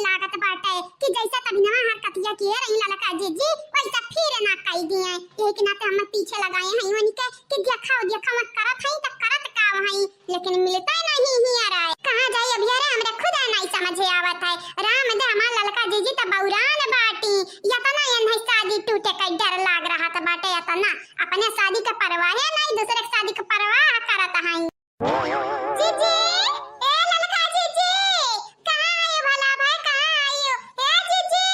लागत बाटे कि जैसा तभी नवा हरकतिया किए रही ललका जीजी वैसा फिर ना कई दिए। यही के नाते हम पीछे लगाए हैं वनी के कि देखा मत करत हई त करत का हई, लेकिन मिलता नहीं ही आ रहा है। कहां जाई अब यार हमरा खुद नहीं समझे आवत है। राम दे हमार ललका जीजी त बौरान बाटी या त ना यन शादी टूटे का डर लाग रहा था बाटे या त ना अपने शादी का परवाह है नहीं दूसरे की शादी का परवाह करत हई। जीजी ए ललका जीजी कहां आयो भला भाई कहां आयो ए जीजी।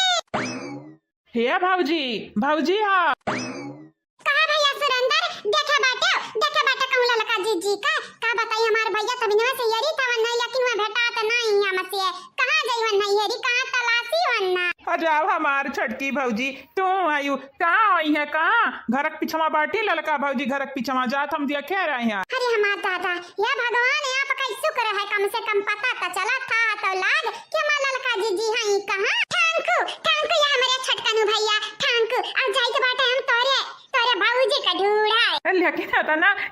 हे भाऊजी भाऊजी हाँ कहां भैया सुरेंद्र देखा बाटे कहूं ललका जीजी का बताई हमार भैया तभी ना से यरी था नहीं लेकिन मैं भेटा त नहीं हमसे कहां गई वन नहीं यरी कहां तलाशी वन्ना। जाओ हमार छटकी भौजी तू आयु कहाँ आई है कहाँ घरक पिछवा बाटी ललका भौजी घरक पिछवा जात हम देखे रहे हैं। अरे हमार दादा या भगवान आप का शुक्र है कम से कम पता तो चला था तो लाग कि हमार ललका जीजी हई कहां। ठांकू या हमारे छटकनु भैया ठांकू अब जाई के बाटे हम तोरे भौजी का ढूंढा। लेकिन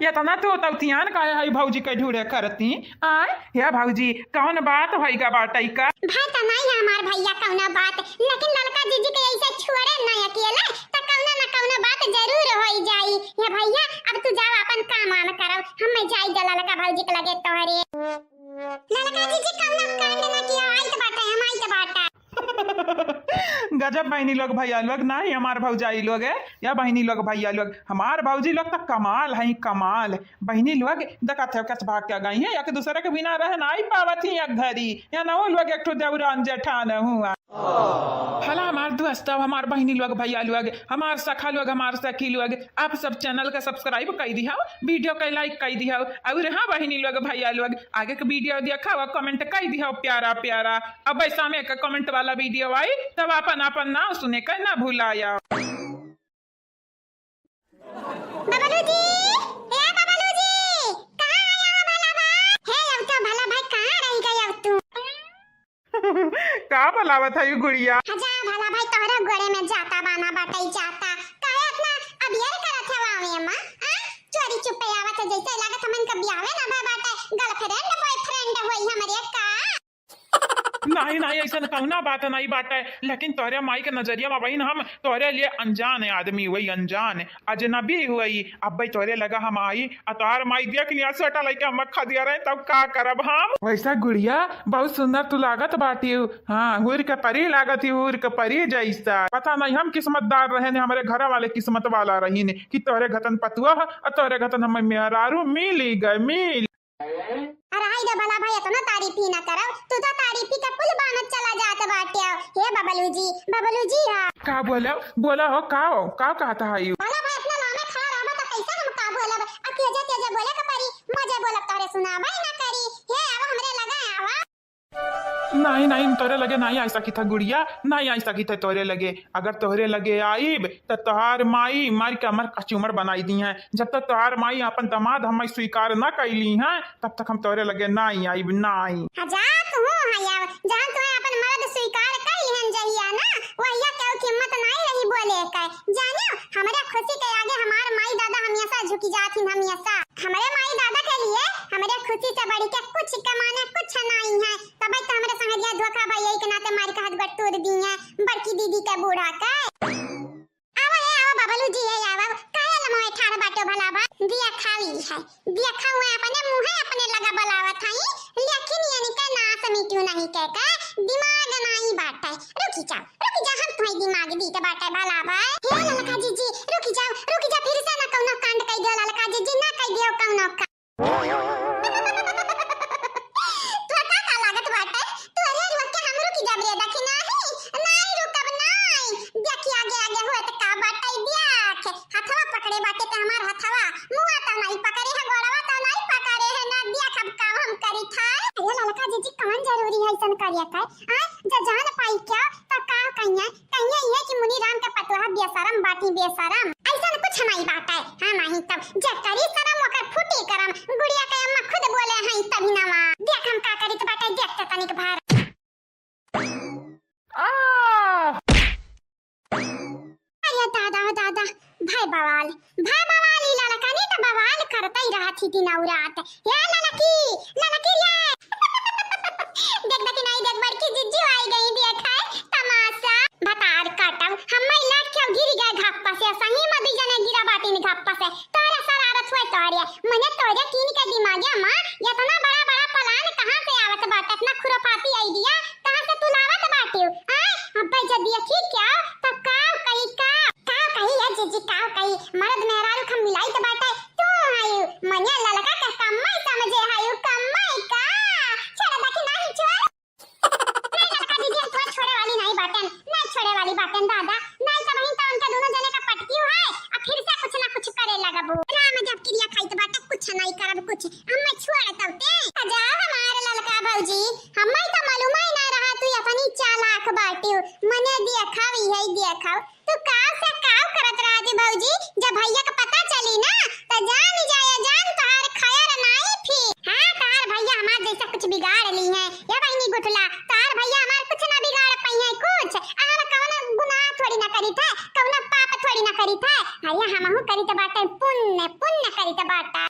इतना तो तौतियान का है भौजी के ढूंढे करती आय हे भौजी कौन बात होई का बाटई का भाई त नहीं है हमार भैया कौना बात लेकिन ललका जीजी के ऐसे छोड़े नहीं अकेला त कौना न कौना बात जरूर होई जाई। ये भैया अब तू जाओ अपन काम करो हम जाई ललका भौजी के लगे तोहरे ललका जीजी कौना कांड न किया आई त बाटे हम आई त बाटा। गजब बहनी लोग भैया लोग नहीं हमार भौजाई लोग है या बहनी लोग भैया लोग हमार भौजी लोग तो कमाल है कमाल। बहनी लोग देखा थे कैसे भाग के गई है या दूसरे के बिना रह नहीं पावत ही एक घड़ी या ना वो लोग एक ठो देवरान जेठान हुआ भला हमार दोस्त हमार बहनी लोग भैया लोग हमार सखा लोग हमार सखी लोग आप सब चैनल का सब्सक्राइब कर दिया वीडियो का लाइक कर दिया और हाँ बहनी लोग भैया लोग आगे का वीडियो देखा कमेंट कर दिया प्यारा प्यारा। अब ऐसा में का कमेंट वाला वीडियो आई तब अपन अपन नाम सुने का ना भूलाया। बबलू जी ए बबलू जी कहां आया भला भाई हे अब तो भला भाई कहां रह गई अब तू का भलावत है गुड़िया जा भला भाई तोहरा गोड़े में जाता बाना बाटई जाता काहे इतना अब यार करत है वावे अम्मा चोरी चुपे आवत है जैसे लागत हमन कभी आवे ना बा बाटे गर्लफ्रेंड बॉयफ्रेंड होई हमरे का नहीं ऐसा कहना बात नहीं बाटे लेकिन तोरे माई के नजरिया में बहन हम तोरे लिए अनजान है आदमी वही अनजान अजनबी हुई अब भाई तोरे लगा हम आई अतार माई देख लिया सटा लेके हम खा दिया रहे तब का करब हम वैसा गुड़िया बहुत सुंदर तू लागत बाटी हाँ हुर के परी लागत हुर के परी जैसा पता नहीं हम किस्मतदार रहे ने हमारे घर वाले किस्मत वाला रही ने कि तोरे घतन पतुआ और तोरे घतन हम मेहरारू मिली गए मिल। अरे आई दे भला भाई इतना तारीफ ही ना करो तू तो तारीफ ही का पुल बानत चला जात बाटे हे बबलू जी हां का बोला हो का कहता है भला भाई अपना नाम में खड़ा रहबा तो कैसा हम का बोलब तेजे बोले का परी मजे बोलब तोरे सुनाबा ना करी हे अब हमरे लगा आवा नहीं तोरे लगे नहीं ऐसा की था गुड़िया नहीं ऐसा की था तोरे लगे अगर तोहरे लगे आईब तो तोहार माई मार के हमार कचूमर बनाई दी है जब तक तोहार माई अपन दामाद हम स्वीकार न कैली है तब तक हम तोरे लगे नहीं आईब नहीं जा तू हया जहां तू अपन मर्द स्वीकार कैली हन जहिया ना वहिया के हिम्मत नहीं रही बोले का जानो हमरे खुशी के आगे हमार माई दादा हमेशा झुकी जाती हमेशा हमारे माई दादा के लिए हमारे खुशी से बढ़ के कुछ कमाने कुछ नहीं है तब तो हमारे संगदिया धोखा भाई के नाते मार के हाथ बटोर दी है बड़की दीदी का बूढ़ा का आवा बबलू जी है आवा काहे लमोए ठाड़ बाटो भला बा दिया खाली है दिया खावे अपने मुंह अपने लगा बलावत हई लेकिन यानी का नास मिटू नहीं के का दिमाग नहीं बाटे रुकी जा हम तुम्हारी दिमाग दी के बाटे भला बा हे ललका जीजी रुकी जा फिर से ना कौनो कांड कई दियो ललका जीजी ना कई दियो कौनो का तू का लागत बाटे तू अरे रुक के हम रुकी जा रे देखी नहीं रुकब नहीं देखी आगे होए त का बाटे देख हथवा पकड़े बाटे त हमार हथवा मुआ त नहीं पकड़े है गोड़वा त नहीं पकड़े है ना देख अब काम हम करी था ये ललका जीजी कौन जरूरी है ऐसन करिया का आ जान पाई क्या त का कहिया ये कि मुनि राम के पतोहा बेशरम बाटी बेशरम ऐसन कुछ नहीं बात है हां नहीं तब जे करी शरम ओकर फूटी करम गुड़िया के अम्मा खुद बोले हैं तभी ना देख हम का करी त बाटे देखते तनिक भार अरे दादा भाई बवाल ही ललका नहीं तो बवाल करता ही रहा थी दिन और रात या ललकी रे देख नहीं देख बड़की जिज्जू आई गई देख बाटे दादा, नहीं तो वहीं तो उनका दोनों जने का पटकी है और फिर से कुछ ना कुछ करे लगबो। राम जब क्रिया खाई तो बाटे कुछ नहीं करब कुछ, हम छोड़ तबते जा हमारे ललका भौजी, हमें तो मालूम ही ना रहा तू अपनी चालाक बाटे, मने देखाव यही देखाव तू काव से काव करत रहा थी भौजी, जब भैया का पता चली ना तो जान जाया जान तोहार खैर नहीं फिर। हां तोहार भैया हमार जैसा कुछ बिगाड़ ली है या बहनी गुठला, तोहार भैया हमार कुछ ना बिगाड़ पाई है कुछ, हम कौन गुनाह थोड़ी ना करी था, कौन पाप थोड़ी ना करी था, अरे हमहु करी तो बाटे पुण्य पुण्य करी तो बाटा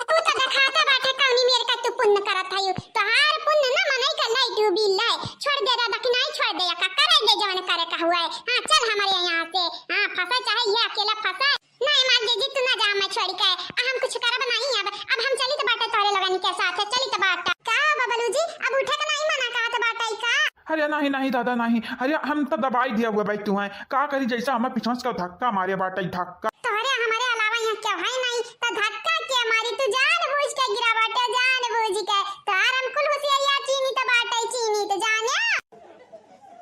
तू तो दिखाता बाटे कौनी मेरे का तू पुण्य करत है, तोहार पुण्य ना मनई का लाई तू बिल्ला छोड़ दे दादा कि नहीं छोड़ दे या का करे दे जवन करे का हुआ है। हां चल हमारे यहां से, हां फंसा चाहे ये अकेला फंसा नहीं मार दे जी, तू ना जा मैं छोड़ के हम कुछ करब नहीं, अब हम चली तो बाटा तोरे लगन के साथ चली तो बाटा का बबलू जी अब उठे का नहीं मना का तो बाटा का। अरे नहीं नहीं दादा नहीं, अरे हम तो दवाई दिया हुआ भाई तू है का करी जैसा हमें पीछे का धक्का मारे बाटा धक्का, तोरे हमारे अलावा यहाँ क्या है नहीं तो धक्का क्या मारी, तू जान बूझ के गिरा बाटा जान बूझ के, तार हम कुल होशियारिया चीनी तो बाटा चीनी तो जाने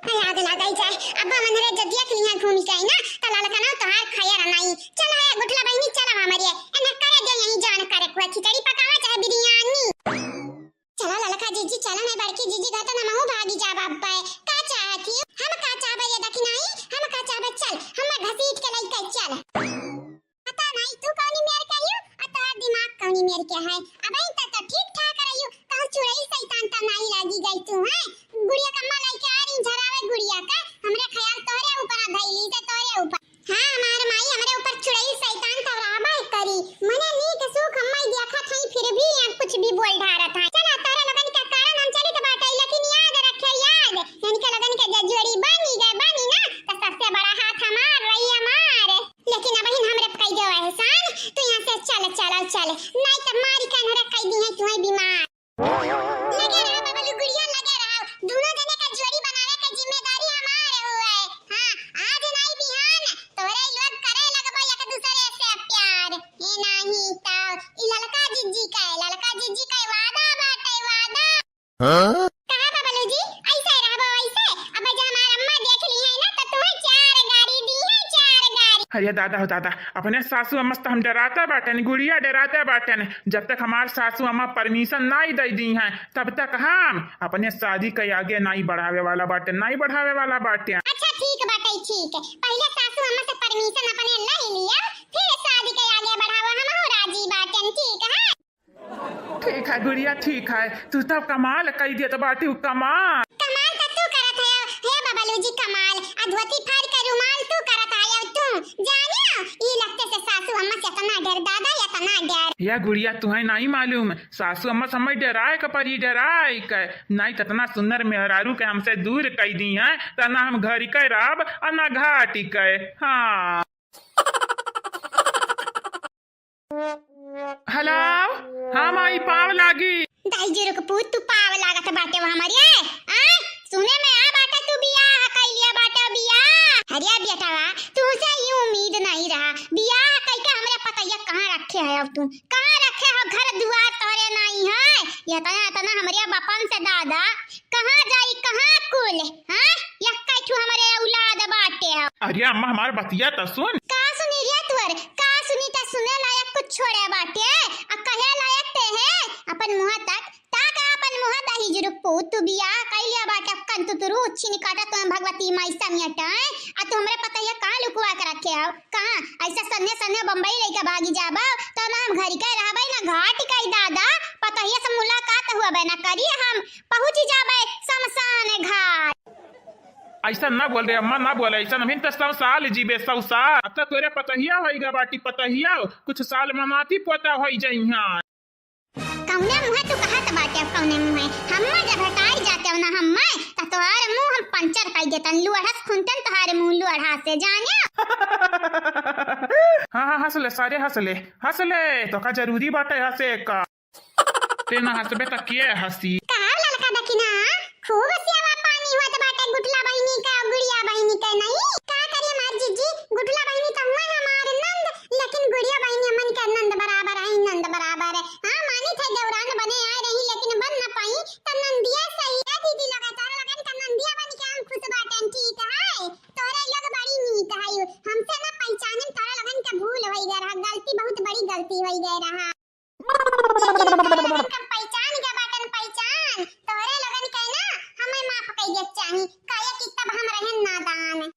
याद लगाई जाए अब मनरे जदिया के लिए घूमी जाए ना तो ललका ना तोहार खैर नहीं। चल है गुठला बहनी चल हमारी एने करे दे यही जान करे को खिचड़ी पकावा चाहे बिरयानी, चला ललका जीजी चला नहीं बड़की जीजी कहता ना महू भागी जा बाबा का चाहती हम का चाहबे ये देखी नहीं हम का चाहबे चल हम घसीट के लई के चल पता नहीं तू कौनी मेर कहियो आ तोहार दिमाग कौनी मेर के है अबे तो ठीक ठाक रहियो कहूं चुड़ैल शैतान त नहीं लागी गई तू है गुड़िया कम्मा लाई के आ रही झरावे गुड़िया का हमरे ख्याल तोरे ऊपर धैली से तोरे ऊपर। हां हमार माई हमरे ऊपर चुड़ैल शैतान त राबा करी मने नीक सुख हम्मई देखा थई फिर भी कुछ भी बोल ढारत है। चला तारा लगन का कारण हम चली तो बाटे लेकिन याद रखे याद इनके लगन के जजुड़ी बनी ना तो सबसे बड़ा हाथ हमार रही हमार, लेकिन अब हमरे कह दो एहसान तू यहां से चल नहीं तो मारी का नरे कह दी है तू है बीमार लगे रहा बबलू गुड़िया लगे रहा दोनों जने का जोड़ी बनाने का जिम्मेदारी हमारे हुआ है। हां आज नहीं बिहान तोरे लोग करे लगबा एक दूसरे से प्यार हे नहीं तो ई ललका जिज्जी का वादा बाटे वादा। हां कहां बबलू जी ऐसे रहबो ऐसे अब जब हमार अम्मा देख ली है ना तो तुम्हें 4 गाड़ी दी है 4 गाड़ी। अरे दादा हो दादा अपने सासू अम्मा से हम डराते बाटन गुड़िया डराते बाटन, जब तक हमारे सासू अम्मा परमिशन नहीं दे दी हैं तब तक हम अपने शादी के आगे नहीं बढ़ावे वाला बाटे नहीं बढ़ावे वाला बाटे। अच्छा ठीक बाटे ठीक है पहले सासू अम्मा से परमिशन अपने ले लिया फिर शादी के आगे बढ़ावा हम राजी बाटन ठीक है। ठीक है गुड़िया ठीक है, तू तो कमाल कह दिया तो बाटी कमाल तो तू करत है हे बबलू जी कमाल अधवती फाड़ के रुमाल तू करत है तू जानियो ई लगते से सासू अम्मा से तना डर दादा या तना डर या गुड़िया तुम्हें नहीं मालूम सासू अम्मा समय डराए का परी डराए के नहीं ततना सुंदर मेहरारू के हमसे दूर कह दी है तना हम घर के राब और ना घाटी के। हाँ हेलो हाँ माई पाव लागी दाई जीरो के पूत तू पाव लागत बाटे हमारी आ सुने में आ बाटे तू बियाह कई लिया बाटे बियाह अरे बेटावा तुझसे ये उम्मीद नहीं रहा बियाह कई के हमरे पतैया कहां रखे है अब तू कहां रखे हो घर दुआर तोरे नहीं है ये तना हमरे बापन से दादा कहां जाई कहां कुल हां या कैठू हमरे औलाद बाटे। अरे अम्मा हमार बतिया तो सुन का सुनी रे तुअर का सुनी त सुने लायक कुछ छोड़े बाटे आ कहे लायक ते है अपन मुंह तक ताका अपन मुंह दाही जुरुक पूत तू बियाह कइलिया बाटे कन तू तुरु छिनी काटा तो भगवती माई समियट आ तू हमरे पता है कहां लुकवा के रखे हो कहां ऐसा सन्ने बंबई लेके भागी जाबा तो ना हम घर के रहबे ना घाट कई दादा पता है से मुलाकात हुआ बे ना करी हम पहुंच जाबे शमशान घाट। ऐसा ना बोल रहे अम्मा ना बोले ऐसा नहीं तो 100 साल जीबे 100 साल अब तक तोरे पतहिया होइगा बाटी पतहिया कुछ साल मनाती पोता होई जइहा कौने मुंह तू कहत बाटे कौने मुंह हम्मा जब हटाई जाते ना हम्मा त तोहार मुंह हम पंचर कर देतन लुढ़स खुनतन तोहार मुंह लुढ़ा से जाने। हाँ हंसले सारे हंसले तो का जरूरी बाटे हंसे का तेना हंसबे त के हंसी का ललका दकिना खूब सेवा पानी हुआ त बाटे गुटला बहिनी का गुड़िया बहिनी का नहीं का करिए मार जीजी गुटला बहिनी तो हुआ हमारे नंद लेकिन गुड़िया बहिनी मन का नंद बराबर है हां मानी थे दौरान बने आ रही लेकिन बन ना पाई त नंदिया सही है दीदी लगातार लगन का नंदिया बन के हम खुश बाटन ठीक है दे चाहिए काया कि तब हम रहन नादान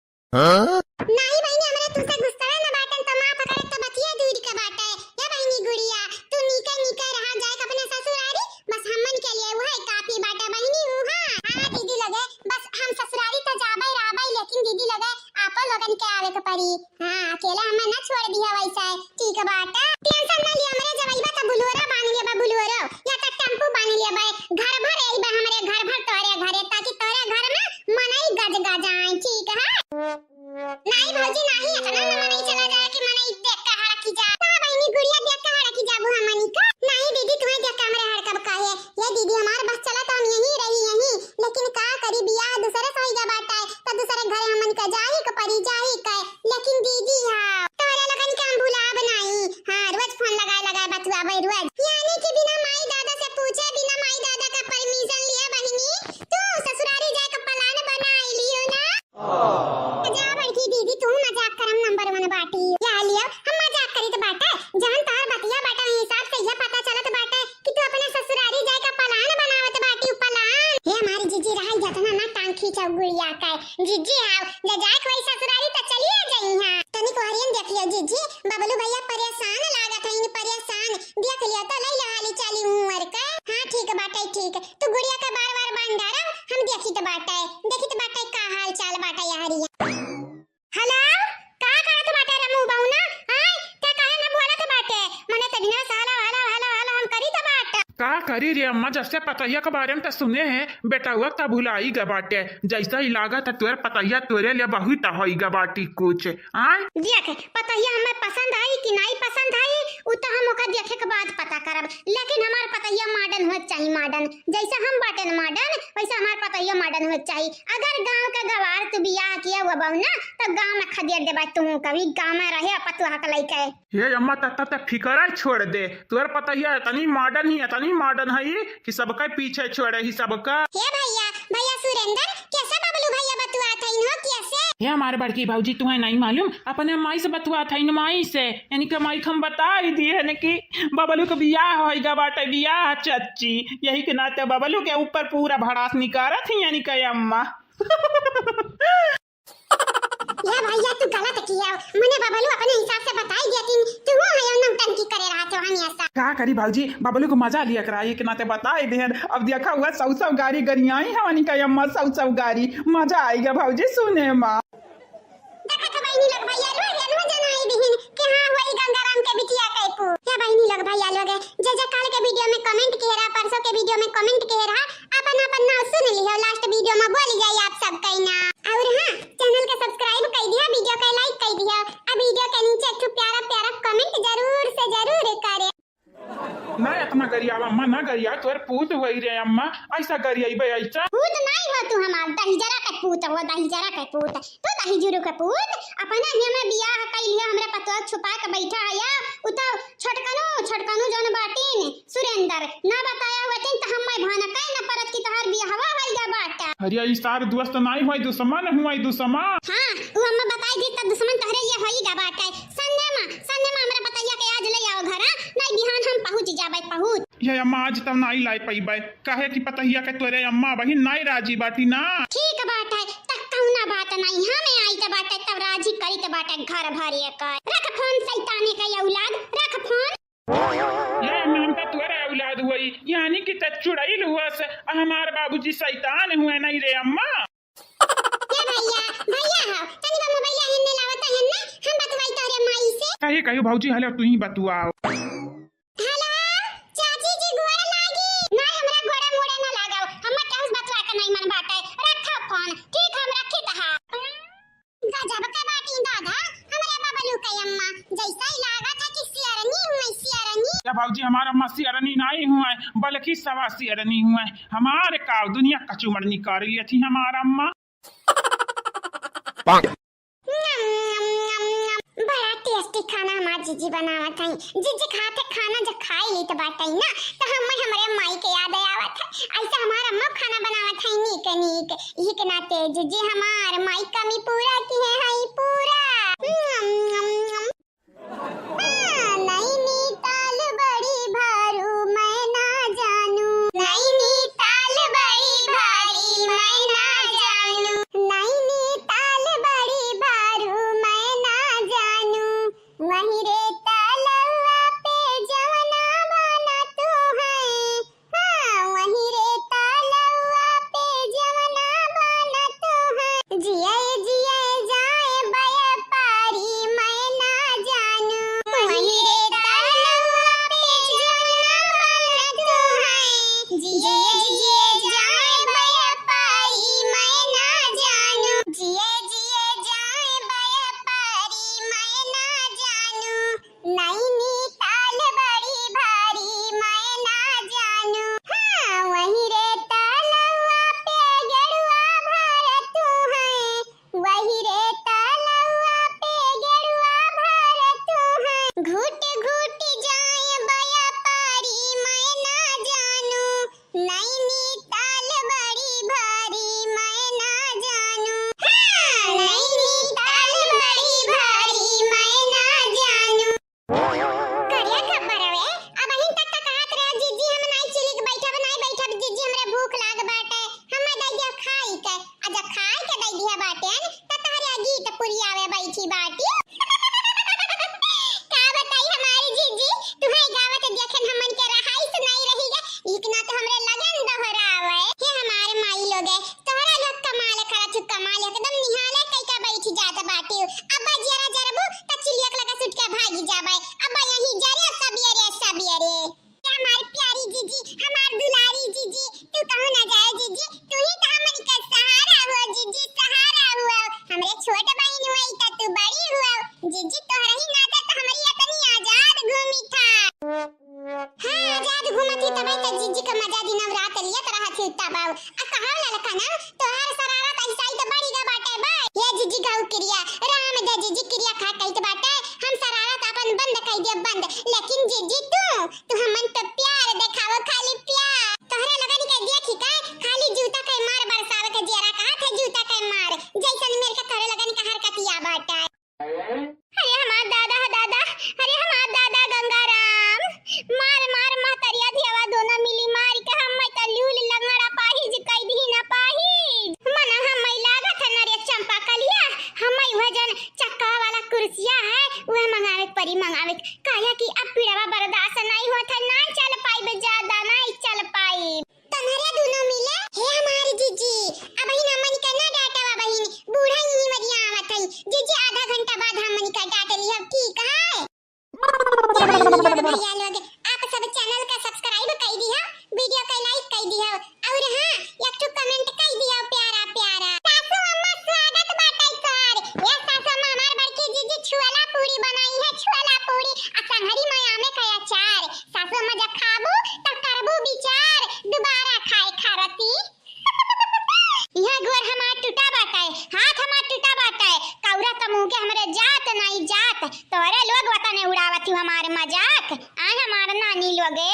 नहीं बहनी हमरा तुसे गुस्सा ना बाटन तो माफ करे तो बतिया दूर के बाटे या बहनी गुड़िया तू नीका नीका रहा जाए अपने ससुरारी बस हमन के लिए वो है काफी बाटा बहनी हां दीदी लगे बस हम ससुरारी तो जाबे राबे लेकिन दीदी लगे आपन लोगन के आवे के पड़ी हां अकेला हमें ना छोड़ दिया वैसा है ठीक बाटा टेंशन ना लिया हमरे जवईबा तो बुलवरा बांध लिया बा बुलवरा या तो टेम्पो बांध लिया बा घर भर आई बा हमरे घर भर तोरे घरे ताकि तोरे घर में मनई गज गजाए ठीक है नहीं भौजी नहीं इतना ना नहीं चला जाए कि मनई देख के हड़की जा ना बहनी गुड़िया देख के हड़की जाबू हमनी का नहीं दीदी तुम्हें देख के हमरे हड़कब काहे ये दीदी हमार बस चला तो हम यहीं रही यहीं लेकिन का करी बियाह दूसरे से होइगा बाटा तो दूसरे घरे हमन का जाही के परी जाही के लेकिन दीदी हां तोरे लगन के हम भुला बनाई हां रोज फोन लगा बतुआ भाई रोज यानी कि बिना माई दादा से पूछे बिना माई दादा का परमिशन लिए बहनी तू ससुरारी जाए का प्लान बनाई लियो ना जा बड़की दीदी तू मजाक करम नंबर 1 बाटी या लियो हम मजाक करी तो बाटा जान तार बतिया बाटा हिसाब से यह पता चलत बाटा कि तू अपने ससुरारी जाए का प्लान बनावत बाटी प्लान हे हमारी जीजी रही जतना ना टांग खींचा गुड़िया का जीजी हां ले जाए कोई ससुरारी तो चलिए जाई हां तनी को हरियन देख लियो जीजी बबलू भैया परेशान लागत है इन परेशान देख लियो तो ले हाली चली उमर का हां ठीक बाटा ठीक तू गुड़िया का बार-बार बंडारा हम देखी तो बाटा का हाल चाल बाटा यारी हेलो का करत बाटे रमू बहुना हाय ते काहे ना बोलत बाटे मने त बिना साला वाला हम करी त बाटे का करी रे अम्मा जैसे पतैया के बारे में तो सुने हैं बेटा वक्त भुलाई गा बाटे जैसा ही लागत है तोर पतैया तोरे लिए बहुत होई गा बाटी कुछ आय देख पतैया हमें पसंद आई कि नहीं पसंद आई उ तो हम ओका देखे के बाद पता करब लेकिन हमार पतैया मॉडर्न होत चाहिए मॉडर्न जैसा हम बाटे मॉडर्न वैसा हमार पतैया मॉडर्न होत चाहिए अगर गांव का गवार तू बियाह किया हुआ बहु ना तो गांव में खदेड़ देबा तू कभी गांव में रहे पतुआ का लइका ये अम्मा तत फिकरा छोड़ दे तोर पतैया तनी मॉडर्न ही तनी मॉडर्न है कि सबका पीछे छोड़े ही सबका हे भैया सुरेंद्र कैसे बबलू भैया बतुआ था इन्हो कैसे ये हमारे बड़की भाऊजी तुम्हें नहीं मालूम अपने माई से बतुआ था इन माई से यानी कि माई हम बता ही दिए है कि बबलू के बियाह होइगा बाटे बियाह चच्ची यही के नाते बबलू के ऊपर पूरा भड़ास निकारा थी यानी कि अम्मा या भैया तू गलत किया मने बबलू अपने हिसाब से बताई देती तू हो है नौटंकी करे रहा तो हम ऐसा क्या करी भाऊजी बबलू को मजा लिया कराई के नाते बताई दे अब देखा हुआ सौ गाड़ी गरियाई हमारी का अम्मा सौ गाड़ी मजा आएगा भाऊजी सुने मां देखा तो बहनी लोग भैया रो जनाई बहन कि हां वही गंगाराम के बिटिया कैपू या बहनी लोग भैया लोग जे काल के वीडियो में कमेंट किए रहा परसों के वीडियो में कमेंट किए रहा अपन नाम सुन लियो लास्ट वीडियो में बोल जाई आप सब कहना और हां चैनल के सब्सक्राइब कर दिया वीडियो को लाइक कर दिया अब वीडियो के नीचे एक प्यारा कमेंट जरूर से जरूर करे ना इतना गरिया अम्मा ना गरिया तोर पूत होई रे अम्मा ऐसा गरियाई ऐसा पूत नहीं हो तू हमार दही जरा के पूत हो दही जरा के पूत तू दही जुरु के पूत अपना ही में बियाह कइले हमरे पतवा छुपा के बैठा है उ तो छोटकनो जन बाटीन सुरेंद्र ना बताया होतिन त हम मैं भाना कई न परत की तोहर बियाहवा होइगा बाटा अरे ई सार दोस्त नहीं होई दुश्मन हुई दुश्मन हां उ अम्मा बताई दी त दुश्मन तोहरे ये होइगा बाटा संने में हमरा बताइया के आज ले आओ घर नहीं बिहान हम पहुंच जाबे पहुंच ये अम्मा आज तब नहीं लाई पाई कहे कि पतैया के तोरे अम्मा बहिन नहीं राजी बाटी ना ठीक बात है तक कौना बात नहीं हमें आई त बात तब राजी करी त बात घर भरिए कर रख फोन शैताने का औलाद रख फोन ये नाम का तोरे औलाद हुई यानी कि त चुड़ैल हुआ से हमार बाबूजी शैतान हुए नहीं रे अम्मा ये भैया हो तनी बा मोबाइल हिन्ने लावत है ना हम बतवाई तोरे माई से कही भाऊजी हले तू ही बतुआओ हेलो चाची जी गोड़ लागी नहीं हमरा गोड़ा मोड़े ना लगाओ हम केहू बतवा के नहीं मन बाटे रखा फोन ठीक हम रखी तहा गजब के बाटी दादा हमरा बबलू के अम्मा जैसा ही लागत है कि सियारनी या भाऊजी हमारा अम्मा सियारनी नहीं हुआ बल्कि सवा सियारनी हुआ हमारे का दुनिया कचुमर निकाल रही थी हमारा अम्मा बड़ा टेस्टी खाना हमार जीजी बनावत है जीजी खाते खाना जब खाई ली तो बात है ना तो हमारे माई के याद आवत है ऐसा हमारा अम्मा खाना बनावत है नीक यही के नाते जीजी हमार माई कमी पूरा की है पूरा नई ताल बड़ी भारू मैं ना जानू नई ताल बड़ी भारी मैं ना जिए जिए जाए व्यापारी मैं ना जानू वही रे तलवा पे जन्म तू है जिए जिए जाए व्यापारी मैं ना जानू जिए जिए जाए व्यापारी मैं ना जानू नैनी ताल बड़ी भारी मैं ना जानू हाँ वही रे तलवा पे गेरुआ भर तू है वही रे तलवा पे गेरुआ भर तू है घुट घुट जाए व्यापारी मैं ना जानू नैनी ताल बड़ी भारी मैं ना जानू हाँ नैनी ताल बड़ी भारी मैं ना जानू करिया खबर हवे अब अहिं तक कहत रहे जीजी हम नहीं चिली के बैठा बनाई बैठा जीजी हमरे भूख लाग बाटे हम दई दिया खाई के अजा खाई के दई दिया बाटे त तहरे गीत पुरी आवे बैठी बाटी का बताई हमारी जीजी तुम्हें गावत देखन हमन के रहाई से नहीं रही गे इतना तो हमरे लगन दोहरावे हे हमारे माई लोगे तोहरा लोग कमाल करत कमाल एकदम निहाले कई का बैठी जात बाटी अब जरा जरबू त चिलिया लगा सुट के भागी जाबे अब यही जरे सबियरे हमारी प्यारी जीजी हमार दुलारी जीजी तू कहू ना जाए जीजी तू ही तो हमनी का सहारा हुआ जीजी सहारा हुआ हमरे छोट बहन हुई त तू बड़ी हुआ जीजी तोहरा ही नाते तो हमारी इतनी आजाद घूमी था हां आजाद घूमती तबे त जीजी का मजा दिन रात लिया तरह थी तबाव आ कहां ललका ना तोहर शरारत ऐसा ही तो बड़ी गा बाटे बे ये जीजी गाऊ क्रिया राम दे जीजी क्रिया खा कहित बाटे हम शरारत अपन बंद कई दे बंद लेकिन जीजी तू हमन तो प्यार देखावो खाली प्यार तोहरे लगन के देखी का खाली जूता के मार बरसावे के जरा कहा थे जूता के मार जैसन मेरे के तोहरे लगन के हरकतिया बाटा अरे हमार दादा अरे हमार दादा गंगाराम मार मार महतरिया दियावा दोनों मिली मार के हम त लूल लंगड़ा पाहिज कई भी ना पाहिज मन हम लागत न रे चंपा कलिया हम वजन चक्का वाला कुर्सिया है वह मंगावे परी मंगावे काया कि अब पीड़ावा बर्दाश्त नहीं होत है ना चल पाई ज्यादा नहीं चल पाई तुम्हारे दोनों मिले हे हमारी जीजी अब ही ना मन करना डाटावा बहिन बूढ़ा ही मरिया आवत है जीजी आधा घंटा बाद हम मन का डाट लिया ठीक है भैया लोग आप सब चैनल का सब्सक्राइब कर दिया वीडियो का लाइक कर दिया और हां एक तो कमेंट कर दिया प्यारा प्यारा सासू अम्मा स्वागत बाटै कर ये सासू अम्मा हमार बड़की जीजी छुआला पूरी बनाई है छुआला पूरी आ संहरी माया में कया चार सासू अम्मा जब खाबू त करबू विचार दोबारा खाए खारती यह गोर हमार टूटा बाटै हाथ हमार टूटा बाटै कौरा त मुंह के हमरे जात नहीं जात तोरे लोग वतने उड़ावत हमार मजाक आ हमार नानी लोगे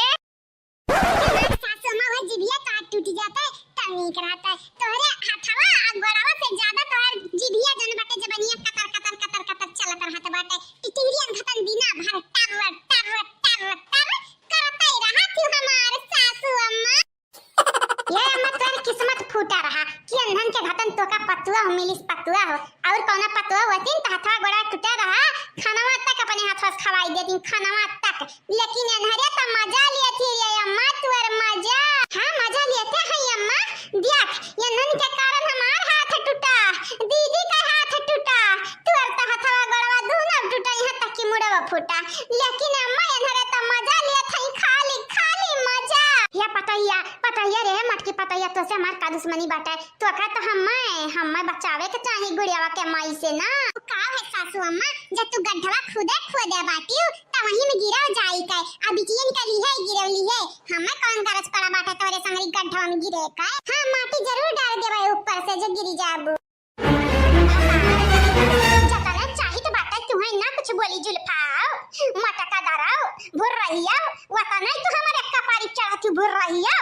सासू अम्मा वो जिभिया काट टूट जाता है तब नीक रहता है तोरे हाथवा गोड़वा से ज्यादा तोहर जिभिया जन बाटे जबनिया कतर कतर कतर कतर चलत रहत बाटे टिटिरियन घटन बिना भर टब टब टब टब करते रहा तू हमार सासू अम्मा ये अम्मा तोर किस्मत फूटा रहा कि अंधन के घटन तो का पतुआ हो मिलिस पतुआ हो और कौना पतुआ होतिन त हाथवा गोड़ा टूटा रहा खानावा तक अपने हाथवा से खवाई देतिन खानावा तक लेकिन अनहरे त मजा लिए थी ये अम्मा तोर मजा हां मजा लेते हैं अम्मा देख ये नन के कारण हमार हाथ टूटा दीदी का हाथ टूटा तोर त हाथवा गोड़वा दोनों टूटा यहां तक कि मुड़वा फूटा लेकिन अम्मा अनहरे त मजा लिए थई खाली खाली मजा या पतैया रे मटकी पतैया तो से हमार का दुश्मनी बाटे तो का तो हम बचावे के चाही गुड़ियावा के माई से ना का है सासू अम्मा जब तू गड्ढवा खुदे खोदे बाटी त वही में गिरा जाई के अब बिटियन का ली है गिरवली है हमें कौन गरज पड़ा बाटे तोरे संगरी गड्ढवा में गिरे का हां माटी जरूर डाल देबे ऊपर से जो गिरी जाबू जतने चाही तो बाटे तू है ना कुछ बोली जुल्फाओ मटका दराओ भुर रहिया वतने तू हमारे कपारी चढ़ती भुर रहिया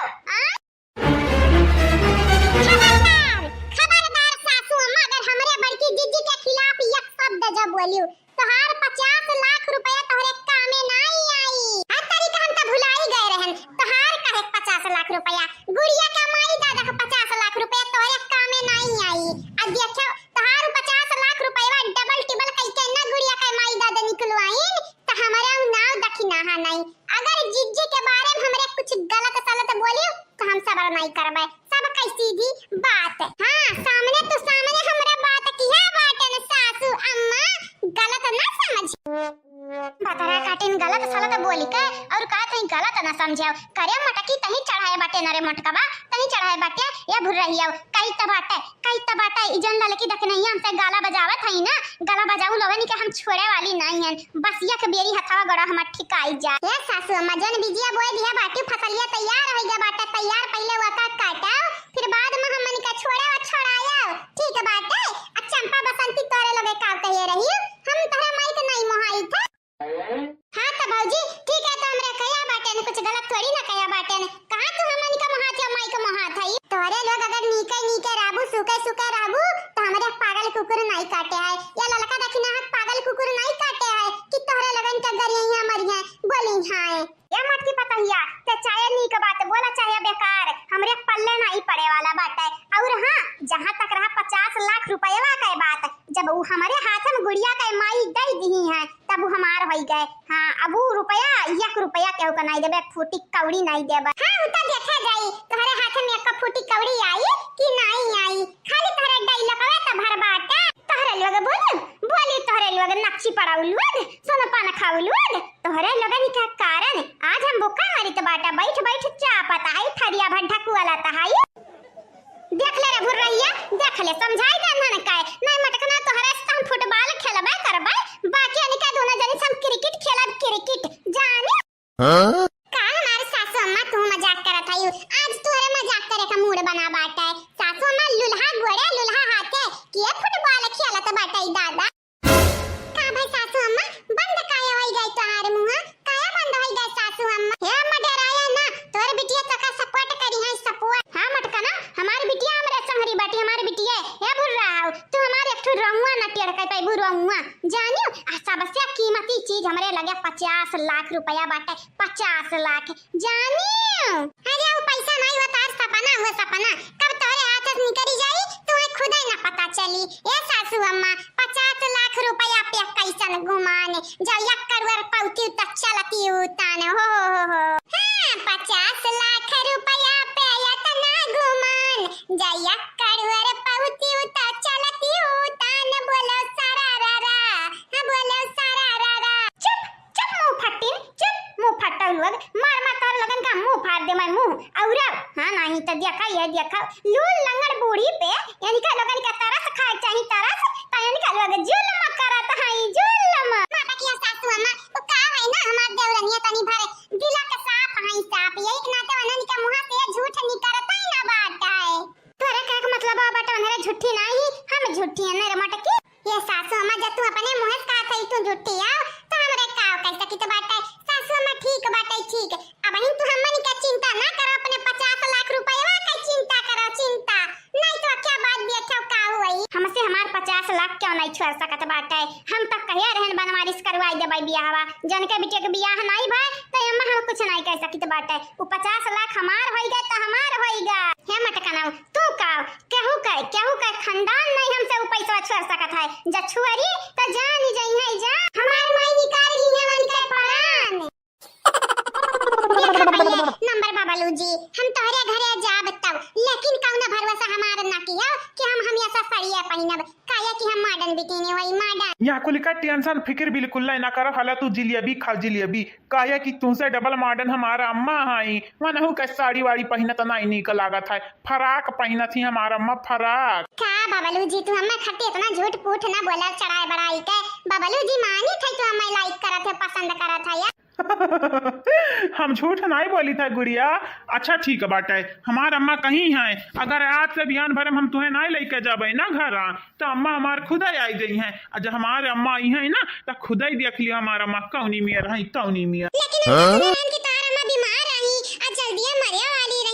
खबरदार सासू अम्मा अगर हमरे बड़की जीजी के खिलाफ एक शब्द जब बोलियो तोहार 50 लाख रुपया तोहरे कामे नहीं आई आ तरीका हम त भुलाई गए रहन तोहार काहे 50 लाख रुपया गुड़िया का माई दादा का 50 लाख रुपया तोहरे कामे नहीं आई आ देखो तोहार 50 लाख रुपया डबल टिबल कइके ना गुड़िया का माई दादा निकलवाइन त हमारा नाव दखिना हा नहीं अगर जीजी के बारे में हमरे कुछ गलत सलत बोलियो तो हम सबर नहीं करबे सब कई सीधी बात हां सामने तो सामने हमरा समझाओ करे मटकी तही चढ़ाए बाटे नरे मटकवा तही चढ़ाए बाटे ये भूर रहियो कई तबाटे इजन लड़की देख नहीं हमसे गाला बजावत हई ना गाला बजाऊ लोगन के हम छोड़े वाली नहीं है बस ये के बेरी हथवा गड़ा हमर ठिकाई जा ये सासू अम्मा जन बिजिया बोए दिया बाटी फसलिया तैयार हो गया बाटे तैयार पहले वका काटाओ फिर बाद में हमन का छोड़े और छोड़ायो ठीक बाटे आ चंपा बसंती तोरे लगे का कहिए रही हम तोरा माई के नहीं मोहाई था हां तो भौजी ठीक है तो हमरे कया बाटे ने कुछ गलत थोड़ी ना कया बाटे ने कहां तू हमन का मोहा थे माई के मोहा था तोरे लोग अगर नीके राबू सुके राबू तो हमरे पागल कुकुर नहीं काटे है या ललका दखिना हाथ पागल कुकुर नहीं काटे है कि तोरे लगन के गरिया मरिया बोली हां ये मत की पता हिया ते चाहे नी के बात बोला चाहे बेकार हमरे पल्ले नहीं पड़े वाला बात है और हां जहां तक रहा 50 लाख रुपया का बात जब वो हमारे हाथ में गुड़िया का माई दे दी है तब वो हमार हो गए हां अब वो रुपया 1 रुपया केहू का नहीं देबे फूटी कौड़ी नहीं देबे हां उता देखा जाई तोहरे हाथ में 1 फूटी कौड़ी आई कि नहीं आई खाली तोहरे डाई लकवा त भर बाटा तोहरे लोग बोली तोहरे लोग नक्शी पड़ाऊ लोग सोना पाना खाऊ लोग तोहरे लोगन का कारण आज हम बुक्का मारी त बाटा बैठ चा पता है थरिया भड्ढकू वाला तहाई देख ले रे भुर रहिया देख ले समझाई दे ना काय नहीं मटकना तो हरे हम फुटबॉल खेलबे करबे बाकी अनिका दोनों जन हम क्रिकेट खेलब क्रिकेट जाने हां का हमारे सासू अम्मा तू मजाक करत हई आज तोरे मजाक करे का मूड बना बाटा है सासू अम्मा लुल्हा गोड़े लुल्हा हाथे के फुटबॉल खेलत बाटा है दादा का भाई सासू अम्मा बंद काया होई गई तोहार मुंह काया बंद होई गई सासू अम्मा हे मडराया ना तोर बिटिया तका सपोर्ट करी है सपोर्ट हां मटकना हमारी बिटिया हमरे संगरी बाटी हमारी बिटिया हे भुर्राव तू हमारे एक ठो रंगवा न टेड़ कई पाई भुरंगवा जानियो आ सबसे कीमती चीज हमरे लगे 50 लाख रुपया बाटे 50 लाख जानियो अरे वो पैसा नहीं होता सपना हुआ सपना कब तोरे हाथ से निकली जाई तुम्हें खुद ही ना पता चली ए सासू अम्मा 50 लाख रुपया पे कैसन घुमाने जब 1 करोड़ पाउती तक चलती उताने हो हां 50 लाख रुपया पे इतना घुमान जब 1 करोड़ पाउती तक चलती उतान बोलो सरारा बोलो सरारा चुप मुंह फटी चुप मुंह फटा लोग मार तोर लगन का मुंह फाड़ दे मैं मुंह और हां नहीं तो देखा लूल लंगड़ बूढ़ी पे यानी का लगन का तरस खाए चाहिए तरस यानी का लोग जुल्म करत हई जुल्म माता की सासू अम्मा तो का है ना हमार देवरनिया तनी भरे दिला के साफ हई साफ यही के नाते वनन के मुंह से झूठ नहीं करत है ना बात है तोरे का मतलब बात वनरे झूठी नहीं हम झूठी है ना मटकी ये सासू अम्मा जब तू अपने मुंह से कहा थई तू झूठी आओ तो हमरे का कैसा की तो बात है सासू अम्मा ठीक बात है ठीक अब ही तू हमनी का चिंता ना करो अपने 50 लाख रुपया का चिंता करो चिंता नहीं तो क्या बात भी अच्छा का हुई हमसे हमार 50 लाख क्यों नहीं छोड़ सकत बात है हम तक कहिया रहन बनवारिश करवाई देबई बियाहवा जन के बिटिया के बियाह नहीं भाई तो अम्मा हम कुछ नहीं कह सकित बात है वो 50 लाख हमार होई गए तो हमार होईगा हे मटकना तू का केहू का खानदान नहीं हमसे वो पैसा छोड़ सकत है ज छुअरी तो जान जई है जा हमार माई निकाल ली है मन के प्राण नंबर बाबलू जी हम तोहरे घरे जाब तब लेकिन कौनो भरोसा हमार ना किया कि हम हमेशा साड़ियां पहिनब काया कि हम मॉडर्न बिटिने वही मॉडर्न या कुल का टेंशन फिक्र बिल्कुल ना करो हाला तू जिलेबी खा जिलेबी काया कि तुमसे डबल मॉडर्न हमारा अम्मा हई वनहु का साड़ी वाड़ी पहिनत नहीं निक लागत है फराक पहिनत थी हमारा अम्मा फराक का बाबलू जी तू हमें खट्टे इतना झूठ फूट ना बोला चढ़ाई बढ़ाई के बाबलू जी मानी थे तू हमें लाइक करत है पसंद करत है हम झूठ नहीं बोली था गुड़िया अच्छा ठीक है बाटे हमार अम्मा कहीं है अगर आज से बिहान भर हम तुम्हें नहीं लेके जाबे ना घर तो अम्मा हमार खुदा आई गई हैं आज हमारे अम्मा आई हैं ना तो खुदा ही देख लिया हमारा अम्मा कौनी मिया रही तौनी मिया लेकिन की तार अम्मा बीमार रही आज जल्दी मरिया वाली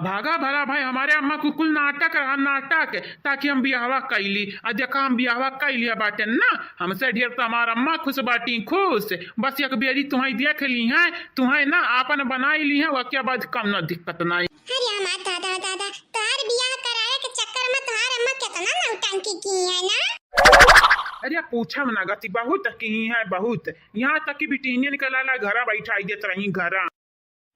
भागा भला भाई हमारे अम्मा को कुल नाटक ताकि हम बियाहवा कैली और देखा हम बियाहवा कैलिया बाटे ना हमसे ढेर तो हमारा अम्मा खुश बाटी खुश बस एक बेरी तुम्हें देख ली है तुम्हें ना आपन बनाई ली है उसके बाद कम न दिक्कत नहीं। अरे हमार दादा तार बियाह कराए के चक्कर में तुम्हार अम्मा कितना नौटंकी की है ना। अरे पूछा ना गति बहुत की है बहुत यहाँ तक की बिटिनिया निकला घर बैठाई देते रही घर।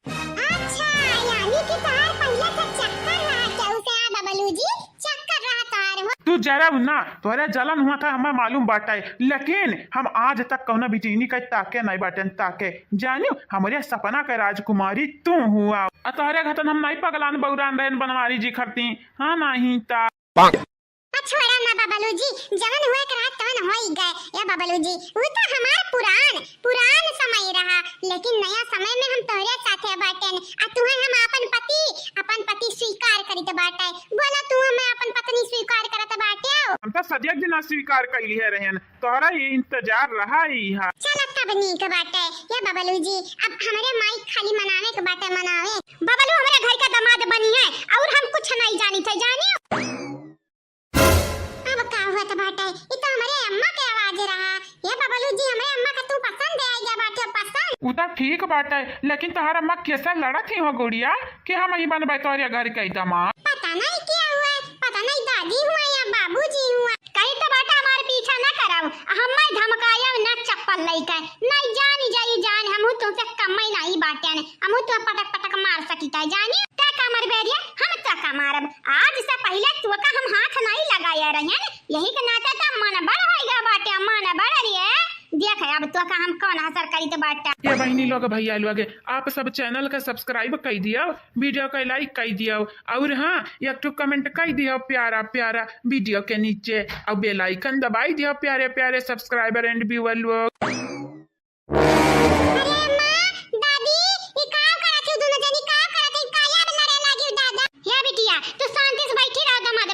अच्छा यानी कि तार पहले से चक्कर रहा क्या उसे बबलू जी चक्कर रहा तार तू तू जरा ना तोहरे जलन हुआ था हमें मालूम बाटा है, लेकिन हम आज तक कौन बिटिनी का ताके नहीं बाटन ताके जानियो हमारे सपना का राजकुमारी तू हुआ। तोहरे घटन हम नहीं पगलान बौरान रहन बनवारी जी खरती हाँ नहीं ता छोड़ा ना बाबलू जी, जवन हुए के रात तवन हो ही गए। या बाबलू जी वो तो हमार पुरान समय रहा, लेकिन नया समय में हम तोहरे साथे बाटेन आ तुहे हम अपन पति स्वीकार करित बाटे। बोला तू मैं अपन पत्नी स्वीकार करत बाटे। हम तो सदिया दिन स्वीकार कइली है रहन, तोहरा ये इंतजार रहा ही है। चल तब नीक बाटे। या बाबलू जी अब हमारे माई खाली मनावे के बाटे मनावे। बाबलू हमारे घर का दामाद बनी है और हम कुछ नहीं जानी थे जानियो। अब का हुआ था बाटे, ये तो हमारे अम्मा के आवाज रहा। ये बाबलू जी हमारे अम्मा का तू पसंद है या बाटे पसंद? उता ठीक बात है, लेकिन तोहरा अम्मा कैसा लड़ा थी हो गुड़िया कि हम ही बनबे तोहरे घर के दामाद। पता नहीं क्या हुआ, पता नहीं दादी हुआ या बाबूजी हुआ। कहीं तो बाटा हमारे पीछा ना कराओ, हम धमकाया ना चप्पल लेके नहीं जानी जाई जान हमहु तुमसे कमाई नहीं बाटे ने हमहु तो पटक पटक मार सकीता जानी का कमर बेरिया हम तो का मारब। आज से पहले तू का हम हाथ नहीं लगाया रहन, यही के नाते त मन बड़ होइगा बाटे मन बड़ रे। देख अब तो का हम कौन असर करी तो बाटे। ये बहनी लोग भैया लोग आप सब चैनल का सब्सक्राइब कर दियो, वीडियो का लाइक कर दियो और हाँ एक तो कमेंट कर दियो प्यारा प्यारा वीडियो के नीचे और बेल आइकन दबाई दियो प्यारे प्यारे सब्सक्राइबर एंड व्यूअर लोग।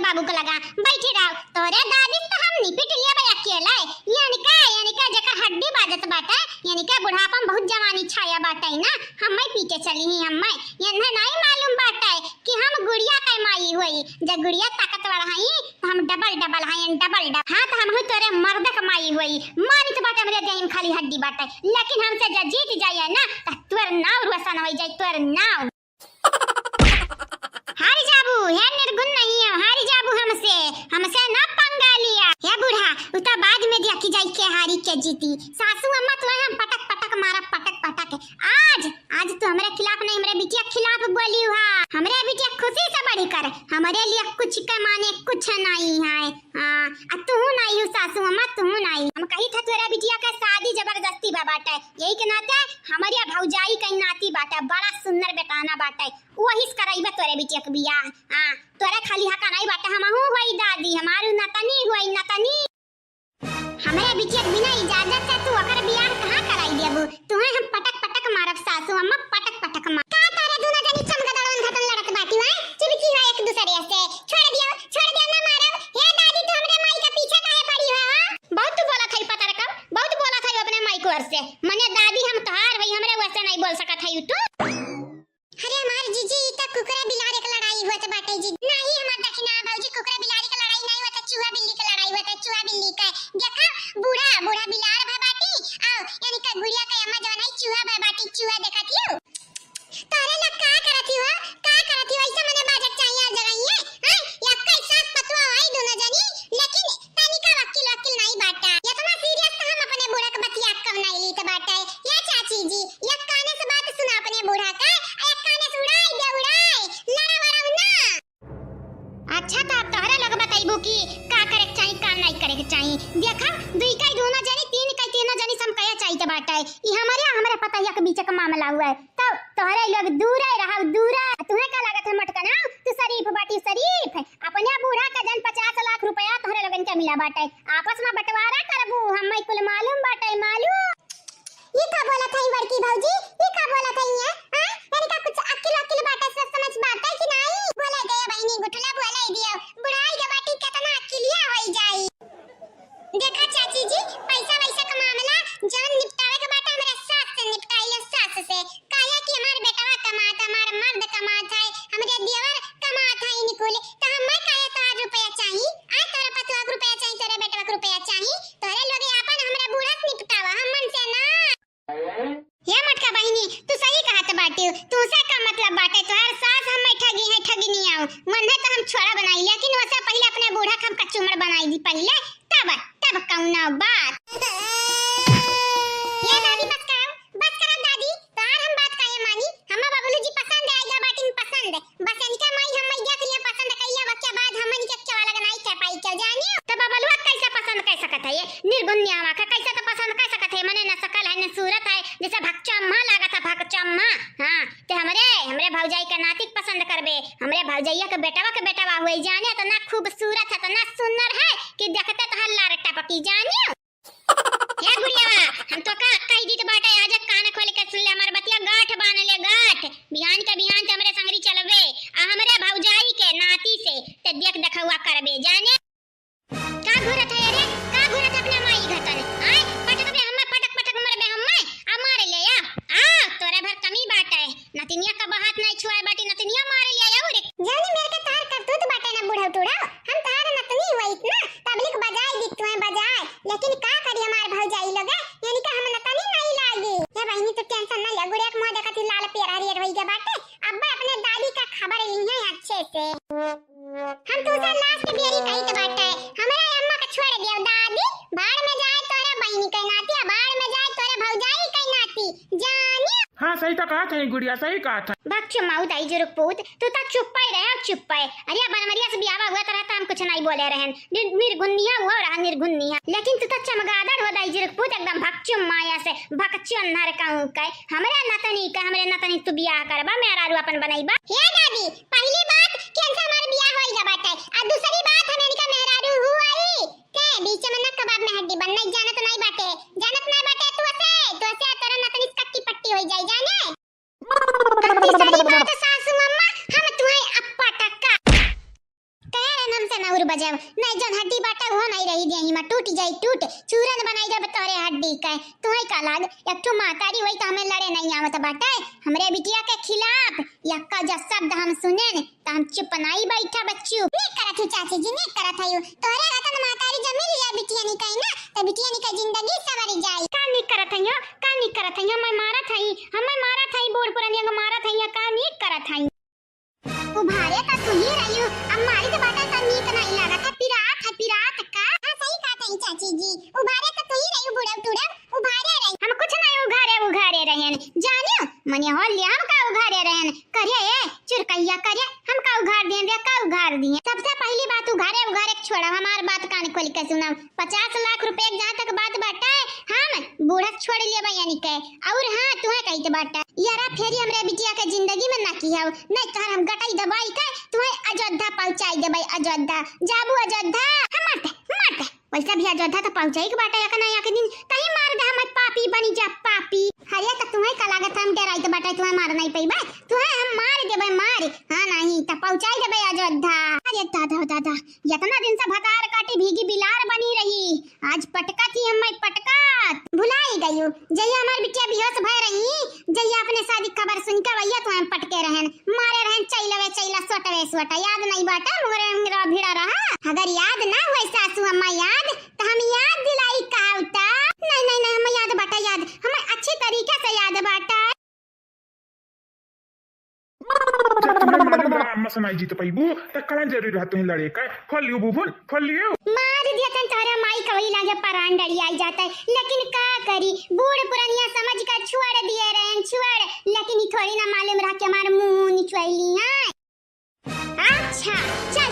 बाबू को लगा बैठे रहो तोरे दादी तो हम निपट लिया भाई अकेला यानी का जकर हड्डी बाजत बाटा यानी का बुढ़ापा में बहुत जवानी छाया बाटा है ना हम पीछे चली ही हम इन्हें नहीं मालूम बाटा है कि हम गुड़िया का माई हुई जब गुड़िया ताकतवर हई तो हम डबल हई हां तो हम तोरे मर्द का माई हुई मानी तो बाटा मेरे देह में खाली हड्डी बाटा लेकिन हमसे जब जीत जाए ना तो तोर नाव रोशन हो जाए तोर नाव। हारी जाबू है निर्गुण नहीं है हारी जाबू हमसे ना पंगा लिया है बूढ़ा उता बाद में देखी जाई के हारी के जीती सासू अम्मा तो हम पटक पटक मारा पटक आज तो हमारे खिलाफ नहीं हमारे बिटिया खिलाफ बोली हुआ हमारे बिटिया खुशी से बढ़ी कर हमारे लिए कुछ कमाने कुछ नहीं है। हां तू नहीं हो सासू अम्मा तू नहीं हम कही था तेरा बिटिया का शादी जबरदस्ती बा बाटा यही के नाते हमारे भौजाई का नाती बाटा बड़ा सुंदर बेटाना बाटा वही कराइबा तोरे बिटिया के बियाह। हां तोरे खाली हका नहीं बाटा हमहु होई दादी हमारू नतनी होई नतनी हमारे बिटिया बिना इजाजत से तू ओकर बियाह कहां कराई देबू तुम्हें हम पटक मारब सासू अम्मा पटक मार का तारे दोनों जनी चमगदड़न घटन लड़त बाटी है चिपकी है एक दूसरे से छोड़ दियो ना मारब। हे दादी तू हमरे माई के पीछे काहे पड़ी है बहुत तू बोला थई पता रखब बहुत बोला थई अपने माई को से मने दादी हम तोहार भई हमरे वैसे नहीं बोल सकत हई तू। अरे हमार जीजी त कुकरा बिलारी के लड़ाई होत बाटे जी नहीं हमार दक्षिणा भौजी कुकरा बिलारी के लड़ाई नहीं होत चूहा बिल्ली के लड़ाई होत चूहा बिल्ली का देखा बूढ़ा बिलार भा बाटी आओ यानी का गुड़िया का अम्मा जवन है चूहा भा बाटी चूहा देखत हियो तारे लोग का करत हियो ऐसा मने बाजक चाहिए जगह है या का सास पतवा है दोनों जनी लेकिन तनिका वकील नहीं बाटा इतना सीरियस तो हम अपने बूढ़ा के बतिया कब नहीं ली त बाटा या चाची जी एक काने से बात सुना अपने बूढ़ा का अच्छा तो आप तोहरा लोग बताइबो कि का करे के चाहिए का नहीं करे के चाहिए देखा दुई काई दोनों जनी तीनों जनी सम कया चाहिए त बाटा ई हमारे पता है के बीच का मामला हुआ है तो तोहरा लोग दूर रहा तुम्हें का लागत है मटकना तू शरीफ बाटी शरीफ अपने बूढ़ा का जन 50 लाख रुपया तोहरा लोगन के मिला बाटा आपस में बंटवारा करबू हम कुल मालूम बाटा मालूम ये का बोला था बड़की भौजी ये का बोला था ये हां यानी का कुछ अक्ल बाटा से समझ बाटा कि नहीं बोला गया बहनी गुठला बोला दिया बुढ़ाई के बाटी कितना अक्लिया होई जाई। देखा चाची जी पैसा वैसा का मामला जान निपटावे के बाटा हमारे सास से निपटाइले सास से काया कि हमार बेटवा कमाता हमार मर्द कमाता है हमरे देवर कमाता है निकोले तो हम काया तो रुपया चाहिए आ तोरा पतवा रुपया चाहिए तोरे बेटवा को रुपया चाहिए तोरे लोग अपन हमरे बूढ़ा निपटावा हम मन से ना ये मटका बहनी तू सही कहत बाटी तू से का मतलब बाटे तोहर सास हम ठगी नहीं आओ मन है तो हम छोड़ा बनाई लेकिन वैसे पहले अपने बूढ़ा हम कचुमर बनाई दी पहले तब कौना बात ये दादी बस करो दादी तार हम बात काहे मानी हम बाबूलू जी पसंद आएगा बाटी में पसंद बस इनका माई हम देख लिया पसंद कइया वक्के बाद हम इनके चवा लगनाई के पाई के जानी लागत है ये निर्गुणियावा का कैसा तो पसंद कैसा कथे मने न सकल है न सूरत है जैसे भक्चम्मा लागत है भक्चम्मा। हां ते हमरे भौजाई का नातिक पसंद करबे हमरे भौजैया के बेटावा हुई जाने तो ना खूबसूरत है तो ना सुंदर है कि देखते तो हल्ला रे टपकी जानियो। हे गुड़िया हम तो का कह दी तो बाटे आज कान खोल के सुन ले हमर बतिया गाठ बान ले गाठ बिहान के बिहान हमरे संगरी चलबे आ हमरे भौजाई के नाती से ते देख देखवा करबे जाने का घुरत है रे का घुरत अपने माई घतन आय पटक बे हम पटक मरबे हम आ मारे ले आ तोरे भर कमी बाटे नतिनिया का बात नहीं छुआए बाटी नतिनिया मारे ले आयो रे जानी मेरे के तार करतूत बाटे ना बुढ़ा टूड़ा हम तार नतनी हुई इतना पब्लिक बजाए दी तू बजाए लेकिन का करी हमार भौजाई लगे यानी का हम नतनी नहीं लागी ये बहनी तो टेंशन ना ले गुड़िया के मुंह देखती लाल पेरा रे रही के बाटे अब्बा अपने दादी का खबर ली है अच्छे से हम तो उसे लास्ट बेरी कही तो बाटे हमारे अम्मा का छोड़ दियो दादी बाढ़ में जाए तोरे बहनी के नाती बाढ़ में जाए तोरे भौजाई के नाती जानी। हाँ सही तो कहा था गुड़िया सही कहा था। बच्चों माऊ दाई जुरुक पूत तू तो चुप ही रहे चुप ही अरे बनमरिया से बियाह हुआ तो रहता हम कुछ नहीं बोले रहन निर्गुनिया हुआ रहा निर्गुनिया लेकिन तू तो चमगादड़ हो दाई जुरुक पूत एकदम भक्चुम माया से भक्चुन नर कहूं के हमरे नतनी तू बियाह करबा मेरा रू अपन बनईबा। हे दादी पहली बात कैंसर हमार बियाह होई जा बाटे और दूसरी बात हमें इनका मेहरारू हुआई के बीच में न कबाब में हड्डी बन नहीं जानत नहीं बाटे तू से तोरा नतनी कट्टी पट्टी होई जाई जाने सारी बात सासू अम्मा हम तुम्हें अप्पा टक्का कहरे नाम से नौर बजाव नहीं जन हड्डी बाटा हो नहीं रही दे हिमा टूट जाई टूट चूरन बनाई जब तोरे हड्डी का तुम्हें का लाग एक तो मातारी होई तो हमें लड़े नहीं आवत बाटा हमरे बिटिया के खिलाफ यक्का जो शब्द हम सुने न तो हम चुप नहीं बैठा बच्चू नहीं करत हूं चाची जी नहीं करत हूं तोरे रतन मातारी जब मिल लिया बिटिया नहीं कहीं ना तो बिटिया नहीं का जिंदगी सवरी जाई का नहीं करत हूं मैं मारा थई बोड़ पुरनिया को मारा थई का नहीं करत हई उभारे का तू ही रही हो अम्मारी तो बाटा का नीक नहीं लागत है पिरात का हां सही कहत है चाची जी उभारे का तू ही रही हो बुढ़ा टूड़ा उभारे रही हम कुछ नहीं उघारे रहन जानियो मने हो लिया हम का उघारे रहन करे चुरकैया करे हम का उघार दिए सबसे पहली बात उघारे छोड़ा हमार बात कान खोल के सुना 50 लाख रुपए जहां तक बात बाटा हम बूढ़ा छोड़ लिए यानी के और हां तुम्हें कही तो बाटा यारा फेरी हमरे बिटिया के जिंदगी में ना की है नहीं तो हम गटाई दबाई के तुम्हें अयोध्या पहुंचाई देबई अयोध्या जाबू अयोध्या हम मत वैसा भी अयोध्या तो पहुंचाई के बाटा या ना या के दिन कहीं मार दे हम पापी बनी जा पापी हरे तो तुम्हें का लागत हम डराई तो बाटा तुम्हें मार नहीं पईबा तुम्हें हम मार देबे मार हां नहीं तो पहुंचाई देबे अयोध्या। अरे दादा इतना दिन से भकार काटी भीगी बिलार बनी रही आज पटका थी हम पटका भुलाई गई जय हमार बिटिया बेहोश भय रही जय अपने शादी खबर सुन के भैया तो हम पटके रहन मारे रहन चैला सोटवे याद नहीं बाटा मोरे मेरा भिड़ा रहा अगर याद ना हुए सासू अम्मा याद तो हम याद दिलाई कहता नहीं हम याद बाटा याद हम अच्छे तरीके से याद बाटा अम्मा सुनाई जी तो पैबू तकड़ा जरूरी रहते हैं लड़े का खोलियो बुबुल खोलियो मार दिया तन तारा माई कवई लागे परान डरी आई जाता है लेकिन का करी बूढ़ पुरानिया समझ कर छुड़ दिए रहन छुड़ लेकिन थोड़ी ना मालूम रहा कि हमार मुंह निचवाईली हां अच्छा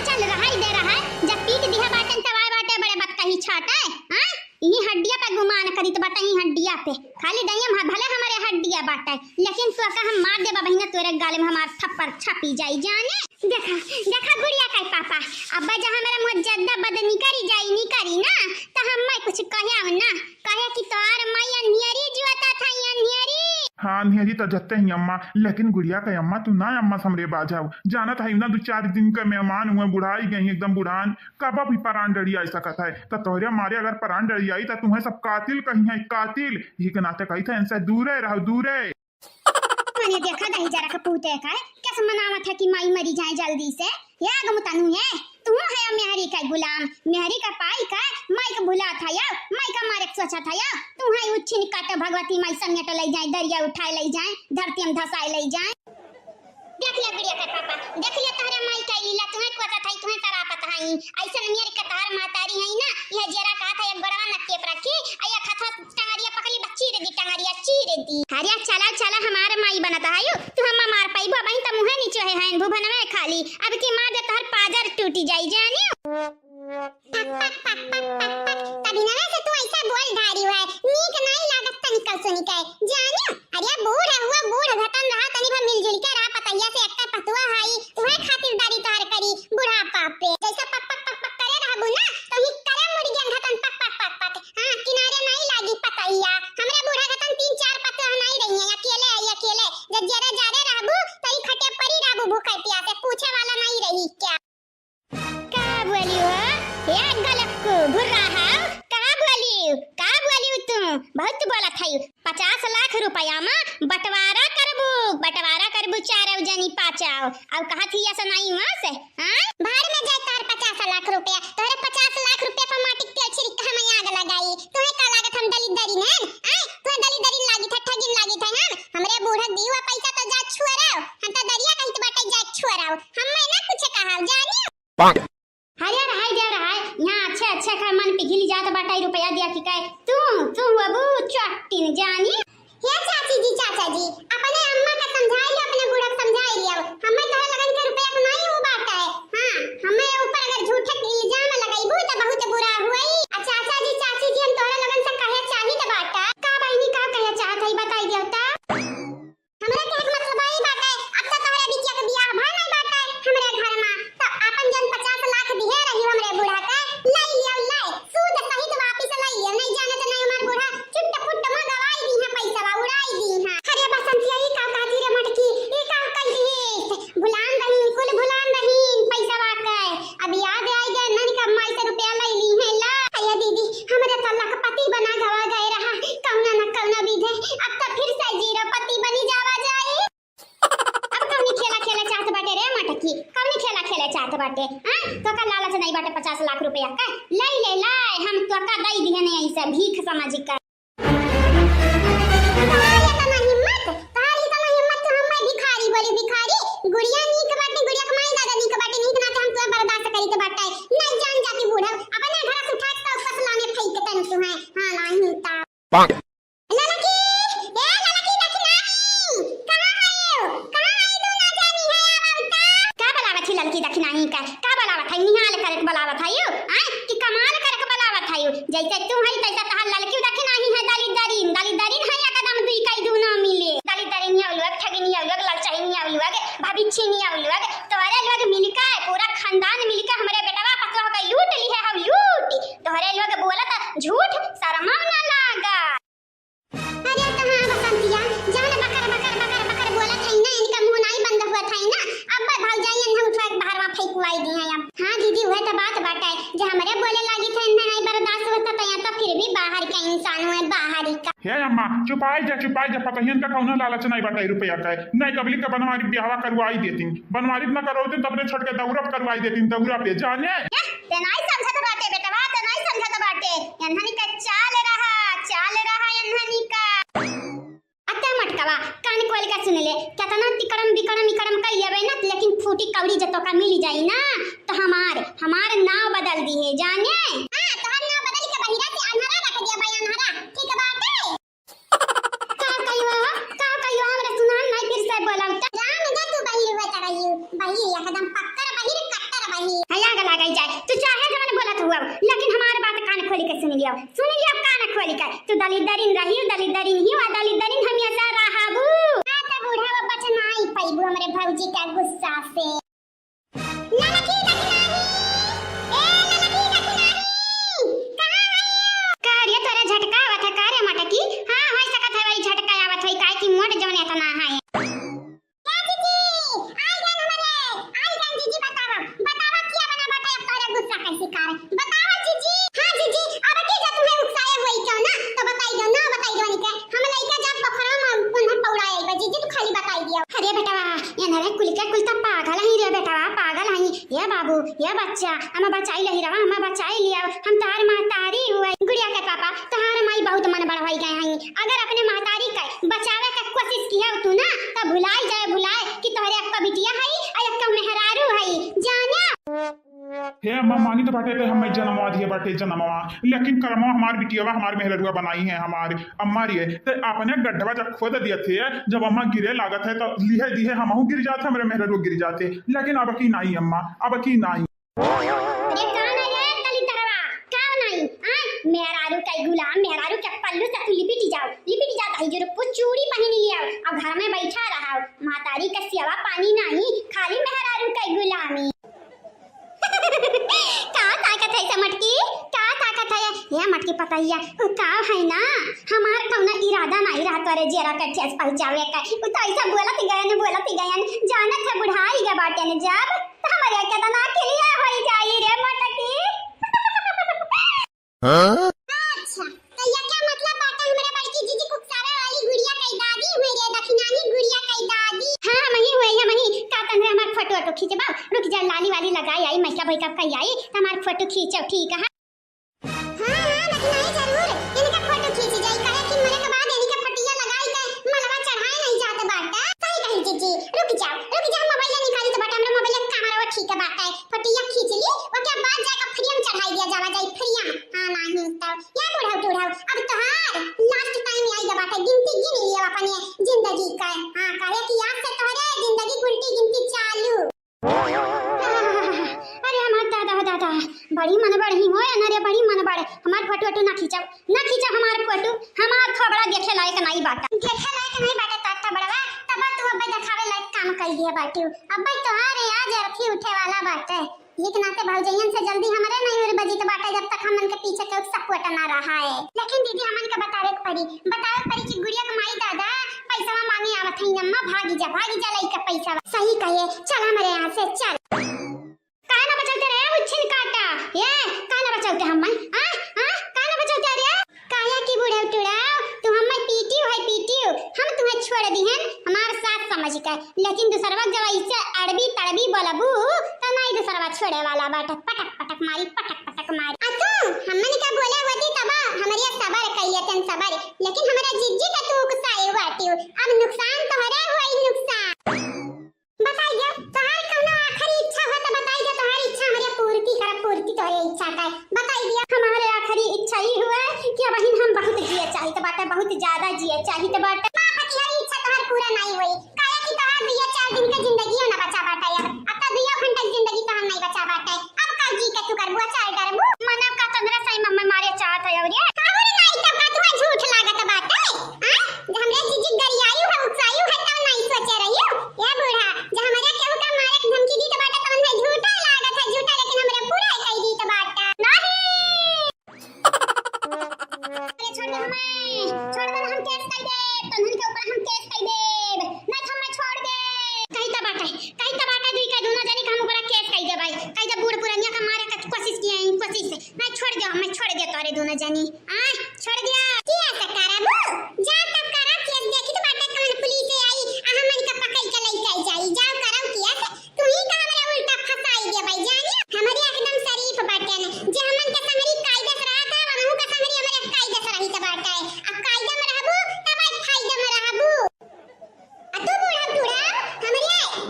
चल रहा है जब पीट दिया बाटन तवा बाटे बड़े बात कहीं छाटा है हां ये हड्डिया पे गुमान करी तो बाटा ये हड्डिया पे खाली दइयम भले हमारे हड्डिया बाटा लेकिन तो का हम मार देबा बहिना तोरे गाल में हमार थप्पड़ छपी जाई जाने देखा गुड़िया का पापा अब्बा जहां हमारा मुंह जद्दा बदनी करी ना तो हम मैं कुछ कहया ना कहे कि तोर मैया नियरी जुआता था नियरी हाँ नियरी तो जत्ते ही अम्मा लेकिन गुड़िया का अम्मा तू ना अम्मा समरे बाजाओ जाना था ना 2-4 दिन का मेहमान हुए बुढ़ाई गई एकदम बुढ़ान कब भी परान डरी आई सकता है तो तोहरे मारे अगर परान डरी आई तो तुम्हें सब कातिल कहीं है कातिल ये के नाते कही था इनसे दूर रहो दूर मैंने देखा दही जरा का पूते का कैसे मनावा था कि माई मरी जाए जल्दी से या गमतनु है तू है मेहरी का गुलाम मेहरी का पाई का माई का भुला था या माई का मारे सोचा था या तू है उच्छिन काटे भगवती माई संगेट ले जाए दरिया उठाए ले जाए धरती में धसाए ले जाए देख लिया गुड़िया का पापा देख लिया तारे माई का लीला तुम्हें कोता था तुम्हें तारा पता है ऐसा मेरी का तार मातारी है ना यह जरा का था एक बड़वा नक्के पर रखी आया खथा टंगरिया पकड़ी बच्ची रे दी टंगरिया चीरे दी हरिया चला हमारे माई बनता है तू हम मार पाई बो बहिन त मुहे नीचे है भुवन में खाली अब की मार दे तोहर पाजर टूटी जाई जानियो तभी ना रहबू ना तो ही करे मुर्गियन घतन पक पक पक पक। हां किनारे नहीं लागी पतैया। हमरा बूढ़ा घतन 3-4 पत्ता नहीं रही है अकेले जब जरा जारे रहबू तई खटे परी रहबू भूखे प्यासे पूछे वाला नहीं रही क्या। का बोलियो ये गलक्कू भुर्रा है का बोलियो तुम बहुत बोलत है। 50 लाख रुपया में बंटवारा करबू चारौ जनी पाचाओ अब कहा थी ऐसा नहीं वहां से। हां भाड़ में जाए तार 50 लाख रुपया तोरे 50 लाख रुपया पर माटी तेल छिड़क हम आग लगाई तुम्हें का लागत हम दलित दरी ने आय तू दलित दरी लागी था ठगिन लागी था हमरे बूढ़ा दीवा पैसा तो जा छुअराओ हम तो दरिया कहीं तो बाटे जा छुअराओ हम ना कुछ कहा जानी हरियर हाय दे रहा है यहाँ अच्छे का मन पिघल जात बाटा रुपया दिया कि काय तू बाबू चट्टीन जानी हे चाचा जी अपने अम्मा का समझाई अपने बूढ़ा समझाई लिया हमें तो लगन के रुपया को नहीं हो बाटा है। हां हमें ऊपर अगर झूठे इल्जाम लगाईबू तो बहुत बुरा हुई। चाचा जी चाची जी हम तोरा लगन से कहे चाही तो बाटा का बहनी का कहे चाहत है बताई दियो ता हमरा के मतलब आई बाटा है अब तो तोरा बिटिया के बियाह भा नहीं बाटा है हमरे घर में तो अपन जन 50 लाख दिए रही हमरे बूढ़ा का लई लियो सूद सहित वापस लई लियो नहीं जाने तो नहीं हमार बूढ़ा चिट्ट पुट्ट में गवाई दी है पैसा उड़ाई दी है। अरे बसंतिया ई का कहती रे मटकी ई का कह दी भुलान रही कुल भुलान रही पैसा वाकई अब याद आई गए नन का माई से रुपया लई ली है ला अया दीदी हमरे तल्ला का पति बना गवा गए रहा कौना न कौना विधे अब तो फिर से जीरो पति बनी जावा जाए। अब कौनी खेला चाहत बाटे रे मटकी कौनी खेला चाहत बाटे हां तो का लालच नहीं बाटे 50 लाख रुपया का लई ले हम तो का दई दिए नहीं ऐसे भीख समझ का गुड़िया नीक बाटे गुड़िया कमाई दादा नीक बाटे नीक ना हम तो बर्दाश्त करी तो बाटे नहीं जान जाती बूढ़ा अपने घर से उठा के ऊपर लाने फेंक के तन तू है हां नहीं ता ललकी देखी नहीं कहां है तू ना जानी है आवता का बलावत है ललकी देखी नहीं का बलावत है निहाल करके बलावत है हां कि कमाल करके बलावत है जैसे तू है तैसा तहां ललकी देखी नहीं है दलित दरीन है एकदम दुई कई दू ना मिले दलित दरीन है लोग ठगिनी है लोग ललचाई है लोग भाभी छीनी है लोग तोरे लोग मिलका है पूरा खानदान मिलका हमरे बेटवा पतला हो गई लूट ली है हम लूट तोरे लोग बोलत झूठ शर्म ना लागा। अरे कहां बसंतिया जान बकर बोलत है ना इनका मुंह नहीं बंद हुआ था ना अब भाग जाइए हम उठा के बाहर में फेंकवाई दी है अब। हां दीदी वह तो बात बाटे जे हमरे बोले लागी थे नहीं बर्दाश्त होता तो या तो फिर भी बाहर का इंसान है बाहर ही का हे अम्मा चुपाई जा पतहियन का कौनो लालच नहीं बाटे रुपया का नहीं कबली का बनवारी ब्याहवा करवाई देतीन बनवारी न करौते तबने छट के दौरा करवाई देतीन दौरा पे जाने ते नहीं समझत बाटे बेटवा ते नहीं समझत बाटे यन्हनी का चाल रहा यन्हनी का अत्ते मटकवा कान खोल के सुन ले केतना तिकड़म बिकड़म कर लेबे ना लेकिन फूटी कौड़ी जतो का मिल जाई ना तो हमार नाव बदल दी है जाने हां तो हम नाव बदल के बहिरा से अनहरा रख दिया भाई अनहरा ठीक बात है का कहियो हमरा सुनान नहीं फिर से बोलाऊ त राम दे तू बहिर हुआ तरई बहिर एकदम पक्कर बहिर कट्टर बहिर हया गला गई जाए तू चाहे जवन बोलत हुआ लेकिन हमार बात कान खोल के सुन लियो कान खोल के तू दलित दरीन ही वा दलित दरीन हमेशा रहबू हां त बूढ़ा बच्चा नहीं पैबू हमरे भौजी का गुस्सा से ललकी देखी नहीं कहां है कार्य तोरा झटका आवत है कार्य मटकी हां होई सकत है वही झटका आवत है काहे की मोट जवन इतना है जीजी बतावा क्या बना बता तोरा गुस्सा कैसे कार बतावा जीजी हां जीजी अब के जा तुम्हें उकसाए हुई क्यों ना तो बताई दो निके हम लइका जब पोखरा में पुनः पौड़ाए बा जीजी तू खाली बताई दिया। अरे बेटवा ये नरे कुलता पागल है रे बेटवा पागल है ये बाबू ये बच्चा हम बचाई लही रवा हम बचाई लिया हम तार महतारी हुआ गुड़िया के पापा तहार माई बहुत मन बढ़वाई गए हैं अगर अपने महतारी के बचावे के कोशिश किया तू ना तो भुलाए कि तोरे अक्का बिटिया है और अक्का मेहरारू है जाना हे अम्मा मानी तो बाटे हम जन्मवा दिए बाटे जन्मवा लेकिन कर्मवा हमार बिटियावा हमार मेहलरुआ बनाई है हमार अम्मा रे तो अपने गड्ढवा जब खोद दिए थे जब अम्मा गिरे लागत है तो लिहे दिए हमहू गिर जाते हमरे मेहलरुआ गिर जाते लेकिन अब की नहीं अम्मा अब की नहीं अरे कौन है रे तली तरवा कौन है मेहरारू का गुलाम मेहरारू के पल्लू से तू लिपटी जा भाई जो कुछ चूड़ी पहन लिया अब घर में बैठा रहा मातारी का सेवा पानी नहीं खाली मेहरारू का गुलामी का ताकत है के पतैया का है ना हमार कौना इरादा नहीं रहा तोरे जेरा के ठेस पहुंचावे का उ तो ऐसा बोलत गयन जानत है बुढ़ाई के बाटे ने जब तो हमारे के तना के लिए होई जाई रे मटकी अच्छा तो ये क्या मतलब बाटे हमारे बड़की जीजी कुकसारा वाली गुड़िया कई दादी हुई रे दखिनानी गुड़िया कई दादी हां मही हुई है मही का तंदरे हमार फोटो खींचबा रुक जा लाली वाली लगाई आई मैका भाई कब कई आई हमार फोटो खींचो ठीक है जिंदगी का हां काहे कि याद से तोरे जिंदगी उल्टी गिनती चालू अरे हमार दादा बड़ी मन बड़ी हो ना रे बड़ी मन बड़े हमार फोटो ना खींचो हमार फोटो हमार थोबड़ा देखे लायक नहीं बाटा ता बड़वा तब तू अब दिखावे लायक काम कर दिए बाटू अब तोहारे आज अर्थी उठे वाला बाटे एक नाते भौजयन से जल्दी हमारे नहीं उड़ बजी तो बाटा जब तक हमन के पीछे कोई सपोर्ट ना रहा है लेकिन दीदी हमन के बतावे पड़ी कि गुड़िया के माई दादा पैसा मांगे आवत है अम्मा भागी जा लइका पैसा सही कहे चल हमारे यहां से चल काहे ना बचलते रे उछिन काटा ये काहे ना बचलते हमन काहे ना बचलते रे काहे की बूढ़े टुड़ाओ तू हमन पीटियो हम तुम्हें छोड़ दी हैं हमार साथ समझ के लेकिन दूसरवा जब ऐसे अड़बी तड़बी बोलबू तो नहीं दूसरवा छोड़े वाला बाटा पटक मारी आ तू हमन का बोले वदी तब हमरे सबर कइले तन सबर लेकिन हमरा जिज्जी का तू गुस्साए बाटियो अब नुकसान तोहरे होई नुकसान बताइए तोहार कौनो आखिरी इच्छा हो तो बताइए तोहार इच्छा हमरे पूर्ति तोहरे इच्छा का बताई दिया हमारे आखिरी इच्छा ही हुआ कि अब हम बहुत जिए चाहिए तो बाटा बहुत ज्यादा जिए चाहिए तो बाटा मां पतिहारी इच्छा तोहार पूरा नहीं हुई काहे कि तोहार दिया 4 दिन के जिंदगी ना बचा बाटा यार अब तो 2 घंटे की जिंदगी तो हम नहीं बचा बाटा अब का जी के तू करबुआ चार डरबू मनव का तंद्रा सही मम्मा मारे चाहत है और ये काबर नहीं तब का तू झूठ लागत बाटा हां हमरे जीजी गरियायु है उकसायु है तब नहीं सोचे रहियो ये बूढ़ा जो हमारे केहू का मारे धमकी दी तो बाटा तमन में झूठा लागत है झूठा लेकिन हमरे पूरा कह दी तो बाटा नहीं छोड़ दे हम केस कर दे तन्हन के ऊपर हम केस कर दे नहीं तो हमें छोड़ दे कहीं तो बाटा दुई का दोनों जनी का हम ऊपर केस कर दे भाई कहीं तो बूढ़ पुरनिया का मारे का कोशिश नहीं छोड़ दे हमें छोड़ दे तोरे दोनों जनी छोड़ दिया क्या सकराबू जा तब करा केस देखी तो बाटा कमन पुलिस आई हमन का पकड़ के ले जाई जाओ करम किया तू ही का हमरा उल्टा फसाई दे भाई जानी हमारी एकदम शरीफ बाटे ने जे हमन के संगरी कायदे से रहा था वहु का संगरी हमरे कायदे से रही त बाटा है अब कायदे में रहबू तब फायदे में रहबू आ तू बूढ़ा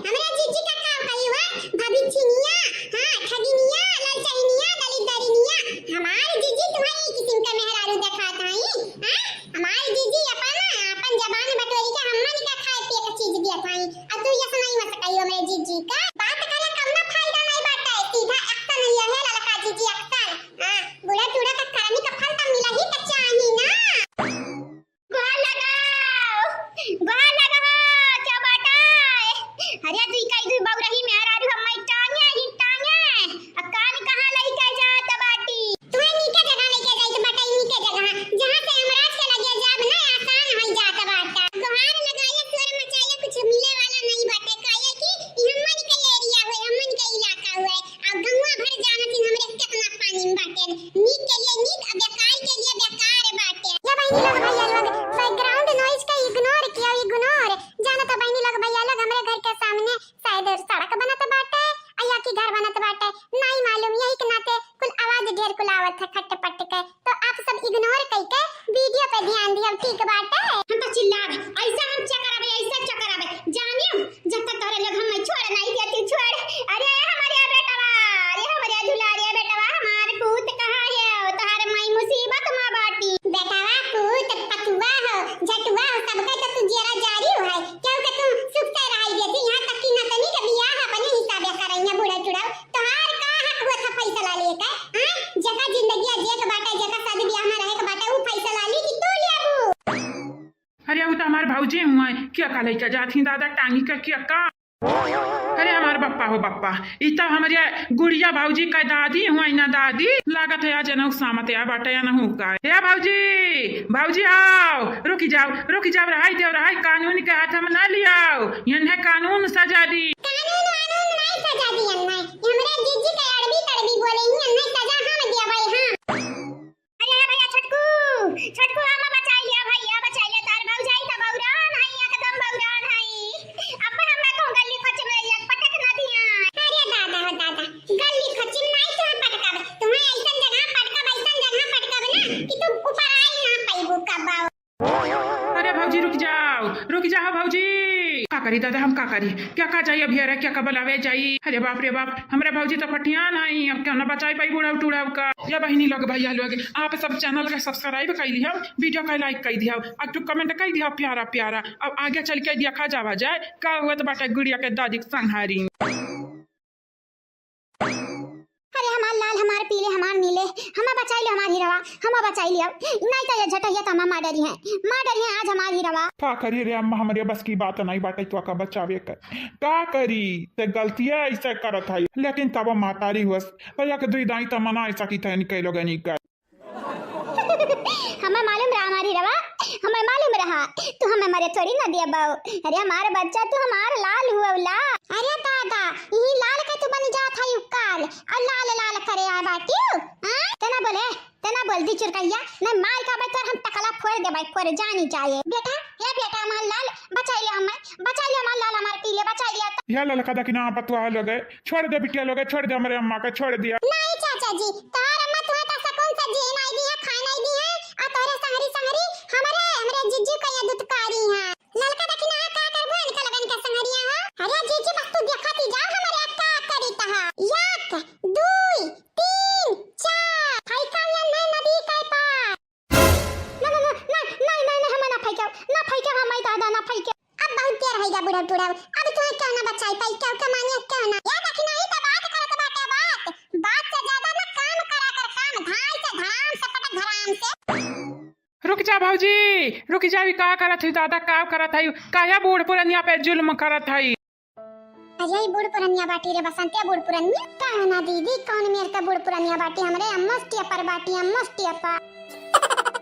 हमरे जीजी का काम कही हुआ भाभी छिनिया हां ठगिनिया ललचहिनिया दलिदरिनिया हमार जीजी तुम्हारी किस्म का मेहरारू दिखाता है हमार जीजी अपन जबान बटोरी के हमन का खाए पिए का चीज दिया थाई अब तू ये सुनाई मत कहियो मेरे जीजी का बात करे कौनो फायदा नहीं बाटा है सीधा अक्ता नहीं है ललका जीजी अक्ता बूढ़ा टूड़ा का करानी का फल तो मिला ही तो चाहिए ना गोहा लगाओ क्या बाटा अरे तू काई दू बौरही मेहरारू हम टांगे अब कान कहां लेके जात बाटी तुम्हें नीचे जगह लेके जाई तो बाटा नीचे जगह जहां से हमराज के लगे जाब ना आसान हो जात बाटा गोहार लगाया स्वर मचाया कुछ मिले वाला नहीं बाटे काहे कि हमन के एरिया होय हमन के इलाका होय अब गंगा भर जानत हमरे कितना पानी में बाटे नीक के लिए नीक अब बेकार के लिए बेकार बाटे या बहनी लोग भैया लोग बैकग्राउंड नॉइज का इग्नोर किया इग्नोर जाना तो बहनी लोग भैया लोग हमरे घर के सामने शायद सड़क बनत बाटे या की घर बनत बाटे नहीं मालूम यही के नाते कुल आवाज ढेर कुल आवत है खट पट के तो आप सब इग्नोर करके वीडियो पे ध्यान दियो ठीक बाटे हम तो चिल्लावे ऐसा हम चकरावे जानियो जब तक तोरे लोग हम छोड़ नहीं देती छोड़ अरे हमारे बेटवा अरे हमारे दुलारे बेटवा हमारे पूत कहां है तोहार माई मुसीबत में बाटी बेटवा पूत पतुआ हो जटुआ हो सबके तो तू जेरा जारी हो है क्यों कि तू सुख से रह देती यहां तक कि नतनी के बियाह अपने हिसाब से करैया बूढ़ा चुड़ाव तोहार का हक हुआ था फैसला लिए का जगह जिंदगी जे के बाटा जगह शादी ब्याह में रहे के बाटा वो फैसला ली कि तू लेबू अरे वो तो हमारे भाऊजी हुआ क्या का लेके जाती दादा टांगी का क्या का अरे हमारे बप्पा हो बप्पा, ई तो हमारे गुड़िया भाऊजी का दादी हुआ ना दादी लागत है आज ना सामत या बाटे या ना हूँ का हे भाऊजी भाऊजी आओ रुकी जाओ रहाई कानून के हाथ में ना लियाओ यह कानून सजा दी कानून वानून नहीं सजा दी अन्ना हमरा जीजी के अड़बी तड़बी बोले ही अन्ना सजा हम दिया भाई हां अरे भैया छटकू आमा बचाई लिया भैया बचाई लिया तार भौजाई त बौरान है एकदम बौरान है अब हमरा को गली खच में लग पटक ना दिया अरे दादा गली खच में नहीं तो पटकावे तुम्हें ऐसा जगह पटकावे ना कि तुम ऊपर आई ना पाइबू कबाओ अरे भाऊजी रुक जाओ भाऊजी का करी दादा हम का करी क्या चाहिए अभी अरे क्या बुलावे चाहिए अरे बाप रे बाप हमारे भाऊजी तो फटियान है अब क्या ना बचाई पाई बूढ़ा टूड़ा का या बहनी लोग भैया लोग आप सब चैनल का सब्सक्राइब कर दिया वीडियो का लाइक कर दिया अब तो कमेंट कर दिया प्यारा अब आगे चल के देखा जावा जाए का हुआ तो बाटा गुड़िया के दादी संहारी अरे हमार लाल हमार पीले हमार नीले हमा बचाई लिया हमार हीरावा हमा बचाई लिया नहीं तो ये झटैया तो हमा डरी है आज हमार हीरावा का करी रे अम्मा हमारे बस की बात नहीं बाटे तो का बचावे कर का करी ते गलतियां ऐसे करत है लेकिन तब मातारी हुस भैया के दुई दाई त मना ऐसा की थे निकल लोग नहीं कर हमें मालूम रहा हमारी रवा हमें मालूम रहा तू हमें मरे थोड़ी ना दिया बाऊ अरे हमारा बच्चा तू हमारा लाल हुआ ला अरे दादा ये लाल के तू बन जात है काल और लाल करे आ बाटी हां तना बोल दी चुरकैया मैं मार का बच्चा हम टकला फोड़ दे भाई फोड़ जानी चाहिए बेटा हमारा लाल बचाई ले हमारा लाल हमारे पीले बचाई लिया या ललका दा कि ना पतवा लोग छोड़ दे बिटिया लोग छोड़ दे हमारे अम्मा का छोड़ दिया नहीं चाचा जी तार अम्मा तुम्हें का सकून से जी नहीं दी है खाना नहीं दी है आ तोरे संहरी हमारे जीजू का ये दुतकारी है ललका देखना का करबो इनका लगन का संहरिया हो अरे जीजू बस तू देखती जा हमारे का करी तहा 1 2 3 4 फाइका ना नदी के पार ना हम ना फाइका हम दादा ना फाइका अब बहुत देर हो गया बुढ़ा टूड़ा अब तुम्हें क्यों ना बचाई पाई क्यों कमानी क्यों ना या देखना ही तो बात करत बात से ज्यादा ना काम करा कर काम धाई से धाम से पटक धराम से रुक जा भाऊजी रुक जा भी का करत है दादा का करत है काया बूढ़ पुरनिया पे जुल्म करत है अजय बूढ़ पुरनिया बाटी रे बसंतिया बूढ़ पुरनिया कहना दीदी कौन मेरे का बूढ़ पुरनिया बाटी हमरे अम्मस्टिया पर बाटी अम्मस्टिया पर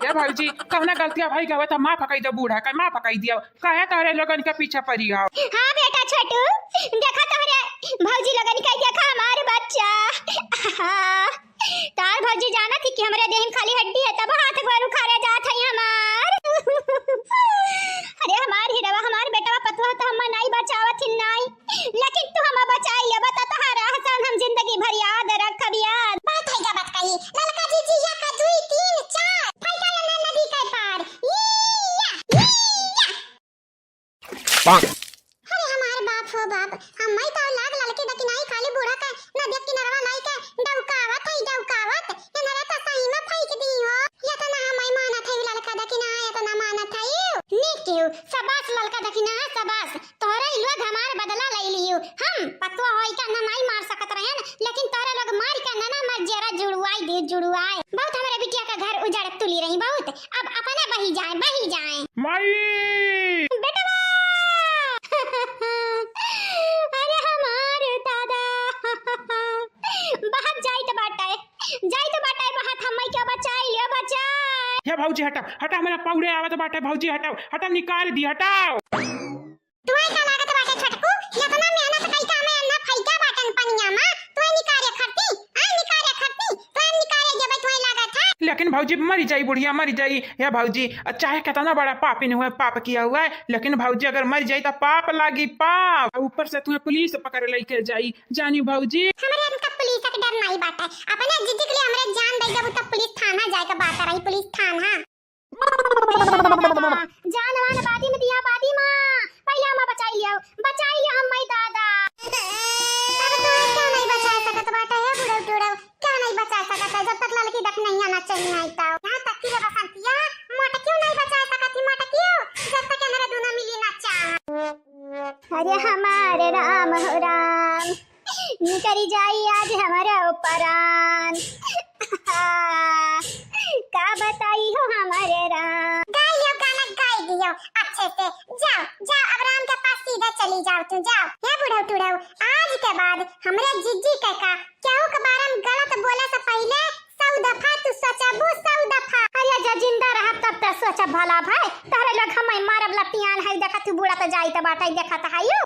या भाऊजी कहना गलतियां भाई गवा था माफ कई दो बूढ़ा का माफ कई दिया काहे तारे लोगन के पीछे पड़ी हो हां बेटा छोटू देखा तोरे भौजी लगन कई देखा हमारे बच्चा तार भौजी जाना थी कि हमरे देह में खाली हड्डी है तब हाथ गोर उखाड़े जात है हमार अरे हमार हीरवा हमार बेटा पतवा तो हम नहीं बचावत ही नहीं लेकिन तू हम बचाई ले बता तोहरा हसन हम जिंदगी भर याद रखब याद बात है का बात कही ललका जी या का 2 3 4 फाइका ना नदी के पार अरे हमार बाप हो बाप हम मैं तो लाग ललके दकी नहीं खाली बूढ़ा का नदी किनारा लाई के डौकावत ये नरे तो सही में फेंक दी हो या तो ना मैं मानत है ललका दकी ना या तो ना मानत है निक्यू सबस ललका दकी ना सबस तोरे लोग हमार बदला ले लियो हम पतवा होई का ना नहीं मार सकत रहन लेकिन तोरे लोग मार के ना मर जरा जुड़वाई बहुत हमारे बिटिया का घर उजड़ तुली रही बहुत अब अपने बही जाए माई बेटा अरे हमारे दादा बहुत जाई तो बाटा है बहुत हम क्या बचाई या भाऊजी हटा मेरा पौड़े आवत बाटे भाऊजी हटा निकाल दी हटाओ तुम्हें क्या लागत बाटे छटकू इतना मेहनत कई का मैं ना फाइका बाटन पनिया मा तू निकाले खरती तो हम निकाले जब तुम्हें लागत है लेकिन भाऊजी मरी जाई बुढ़िया मरी जाई या भाऊजी चाहे कितना बड़ा पाप इन हुआ पाप किया हुआ है लेकिन भाऊजी अगर मर जाई तो पाप लागी पाप ऊपर से तुम्हें पुलिस पकड़ लेके जाई जानी भाऊजी हमारे हमका पुलिस का डर नहीं बाटा है अपने जिद के लिए हमरे जान दे जब तक पुलिस थाना जाए का बात रही पुलिस थाना जानवान बादी में दिया बादी मां पहले हम बचाई लिया हम मई दादा अब तो क्या नहीं बचा सकत बाटा है बुढ़ा टूड़ा क्या नहीं बचा सकत है जब तक लड़की देख नहीं आना चाहिए आई तो यहां तक कि बसंतिया मोटा क्यों नहीं बचा सकती मोटा क्यों जब तक हमारे दोनों मिली ना चाह अरे हमारे राम हो राम निकरी जाई आज हमारे ऊपरान का बताई हो हमारे राम गाइयो गाना गाई दियो अच्छे से जाओ अब राम के पास सीधा चली जाओ तुम जाओ ये बुढ़ऊ टुड़ऊ आज के बच्चा भला भाई तारे लग हम मारब लपियान है देखा तू बुढ़ा तो जाई त बाटा देखा त हायो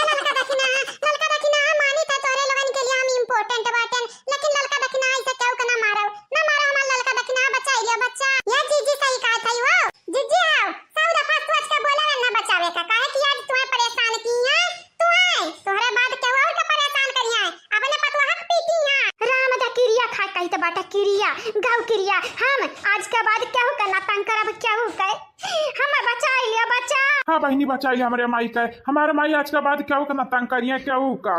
ललका दखिना मानी त तोरे लोगन के लिए हम इम्पोर्टेंट बाटन लेकिन ललका दखिना ऐसे क्यों कना मारो ना मारो हमार ललका दखिना बचाई लियो बच्चा ये जीजी सही कहा था वो जीजी आओ सब दफा सोच के बोले ना बचावे का काहे कि आज तुम्हें परेशान की है तू है तोहरे बाद के और के परेशान करी है अपने पतवा हक पीती है राम दा किरिया खा कही त बाटा किरिया गाँव किरिया हम आज के बाद क्या हो करना तंग करब क्या हो कहे हम बचाई लियो बच्चा हाँ बहनी बचाई हमारे माई का हमारे माई आज के बाद क्या करना तंग करिए क्या का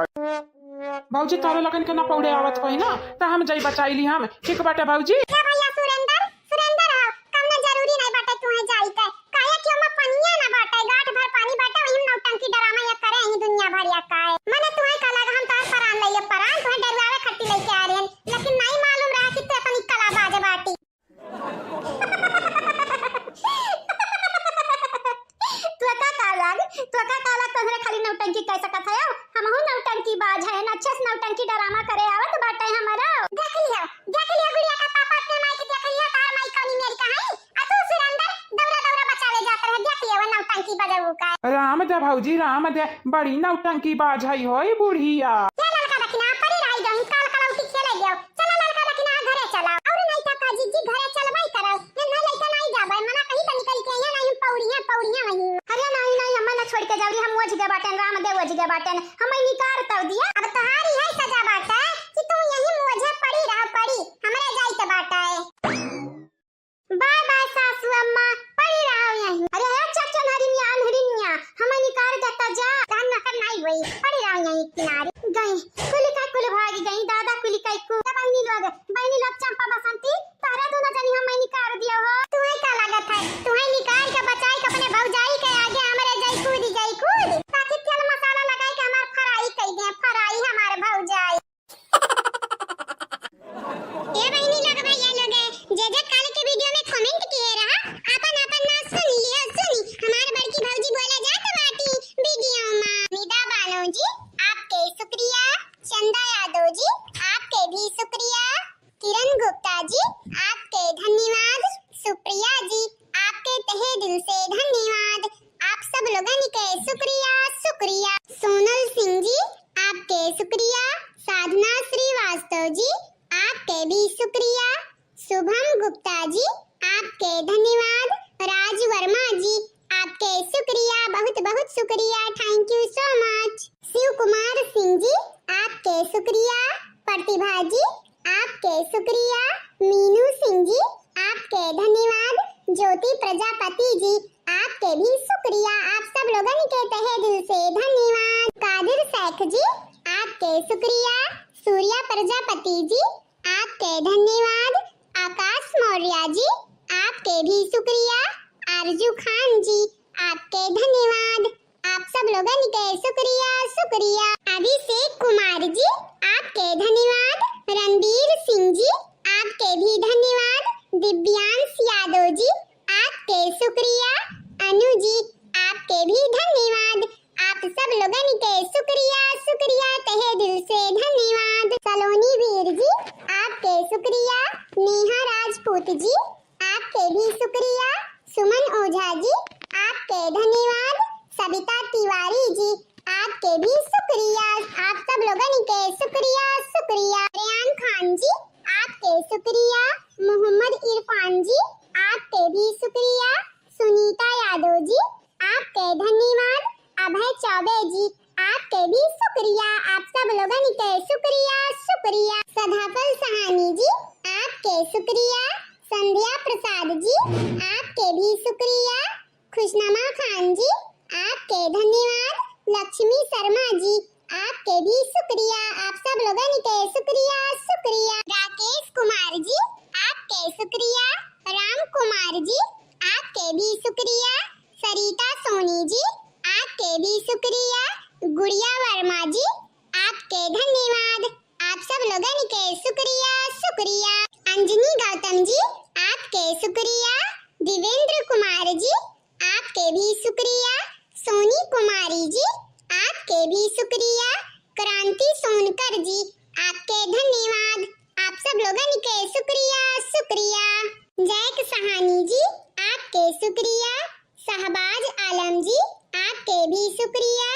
भौजी तारे लगन के ना पौड़े आवत होई ना त हम जाई बचाई ली हम ठीक बाटे भौजी क्या भैया सुरेंद्र आओ कम ना जरूरी नहीं बाटे तू है जाई के काहे कि हम पनिया ना बाटे गाठ भर पानी बाटे वही नौटंकी डरामा या करे ही दुनिया भर या काहे मने तुम्हें का लगा हम तार परान लइए परान तुम्हें डरवावे खट्टी लेके आ रहे हैं लेकिन नहीं मालूम रहा कि तू अपनी कला बाजे बाटी तो का काला तोहरे खाली नौटंकी कह सकत है हम हूं नौटंकी बाज है अच्छे से नौटंकी डरामा करे आवत बाटे हमारा देख लियो गुड़िया का पापा अपने माई के देख लियो तार माई कौनी मेरी कहाई आ तू सुरेंद्र दौड़ा बचावे जात रहे देख लियो नौटंकी बजाऊ का राम दे भौजी राम दे बड़ी नौटंकी बाझाई होई बुढ़िया क्या ललका दखिना परी रही गई काल कलौटी खेले गयो चला ललका दखिना घरे चला और नहीं त का जीजी घरे चलबई करो न लइका नहीं जाबे मना कहीं त निकल के यहाँ नहीं पौड़ियां नहीं अरे नहीं अम्मा ना छोड़ के जावरी हम वज के बाटन राम देव वज के बाटन हम निकार तो दिया अब तोहारी है सजा बाटा कि तू यही मुझे पड़ी हमरे जाई त बाटा है बाय बाय सासू अम्मा पड़ी रहो यही अरे चचन हरिनिया हम निकार देता जा कान न कर नहीं होई पड़ी रहो यही किनारे गई कुली भाग गई दादा कुली काय को बहनी लोग चंपा बसंती तारा दोनों जनी हम निकार दियो हो तुम्हें क्या लागत है तुम्हें निकार के बचाई के अपने भौजाई के आगे हमरे जाई कूद ताकि तेल मसाला लगाई के हमार फ्राई कई दे फ्राई हमारे भौजाई ए बहनी लोग भैया लोग जे काल के वीडियो में कमेंट किए रहा अपन ना सुन हमार बड़की भौजी बोले जात बाटी वीडियो में निदा बानो जी आपके शुक्रिया चंदा यादव जी आपके भी शुक्रिया किरण गुप्ता जी आपके धन्यवाद सुप्रिया जी आपके तहे दिल से धन्यवाद आप सब लोगन के शुक्रिया सोनल सिंह जी आपके शुक्रिया साधना श्रीवास्तव जी आपके भी शुक्रिया शुभम गुप्ता जी आपके धन्यवाद राज वर्मा जी आपके शुक्रिया बहुत शुक्रिया thank you so much Shiv Kumar Singh ji आपके शुक्रिया प्रतिभा जी आपके शुक्रिया मीनू सिंह जी आपके धन्यवाद ज्योति प्रजापति जी आपके भी शुक्रिया आप सब लोगन के तहे दिल से धन्यवाद कादिर शेख जी आपके शुक्रिया सूर्या प्रजापति जी आपके धन्यवाद आकाश मौर्य जी आपके भी शुक्रिया आरजू खान जी आपके धन्यवाद आप सब लोगन के शुक्रिया अभिषेक कुमार जी आपके धन्यवाद रणबीर सिंह जी आपके भी धन्यवाद दिव्यांश यादव जी आपके शुक्रिया अनु जी आपके भी धन्यवाद आप सब लोगन के शुक्रिया तहे दिल से धन्यवाद सलोनी वीर जी आपके शुक्रिया नेहा राजपूत जी आपके भी शुक्रिया सुमन ओझा जी आपके धन्यवाद सविता तिवारी जी आपके भी शुक्रिया आप सब लोगन के शुक्रिया रेयान खान जी आपके शुक्रिया मोहम्मद इरफान जी आपके भी शुक्रिया सुनीता यादव जी आपके धन्यवाद अभय चौबे जी आपके भी शुक्रिया आप सब लोगन के शुक्रिया सदाफल सहानी जी आपके शुक्रिया संध्या प्रसाद जी आपके भी शुक्रिया खुशनमा खान जी आपके धन्यवाद लक्ष्मी शर्मा जी आपके भी शुक्रिया आप सब लोगन के शुक्रिया राकेश कुमार जी आपके शुक्रिया राम कुमार जी आपके भी शुक्रिया सरिता सोनी जी आपके भी शुक्रिया गुड़िया वर्मा जी आपके धन्यवाद आप सब लोगन के शुक्रिया अंजनी गौतम जी आपके शुक्रिया दिवेंद्र कुमार जी आपके भी शुक्रिया सोनी कुमारी जी आपके भी शुक्रिया क्रांति सोनकर जी आपके धन्यवाद आप सब लोगन के शुक्रिया जैक सहानी जी आपके शुक्रिया। शहबाज आलम जी आपके भी शुक्रिया।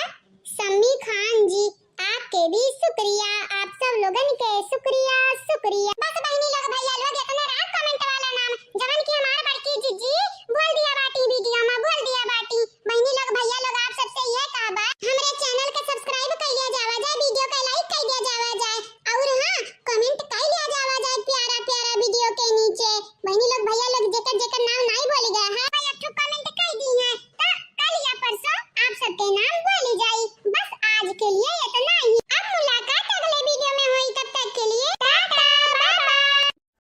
सम्मी खान जी आपके भी शुक्रिया। आप सब लोगन के शुक्रिया शुक्रिया। बस बहनी लोग भैया लोग इतना रात कमेंट वाला नाम जवन की हमार बड़की जीजी बोल दिया बाटी वीडियो में बोल दिया बाटी। बहनी लोग भैया लोग आप सबसे ये कहबा हमरे चैनल के सब्सक्राइब कर लिया जावा जाए, वीडियो के लाइक कर दिया जावा जाए और हां कमेंट कर लिया जावा जाए प्यारा प्यारा वीडियो के नीचे। बहनी लोग भैया लोग जेकर जेकर नाम नहीं बोल गया है भाई एक कमेंट कर दी है तो कल या परसों आप सबके नाम बोली जाई।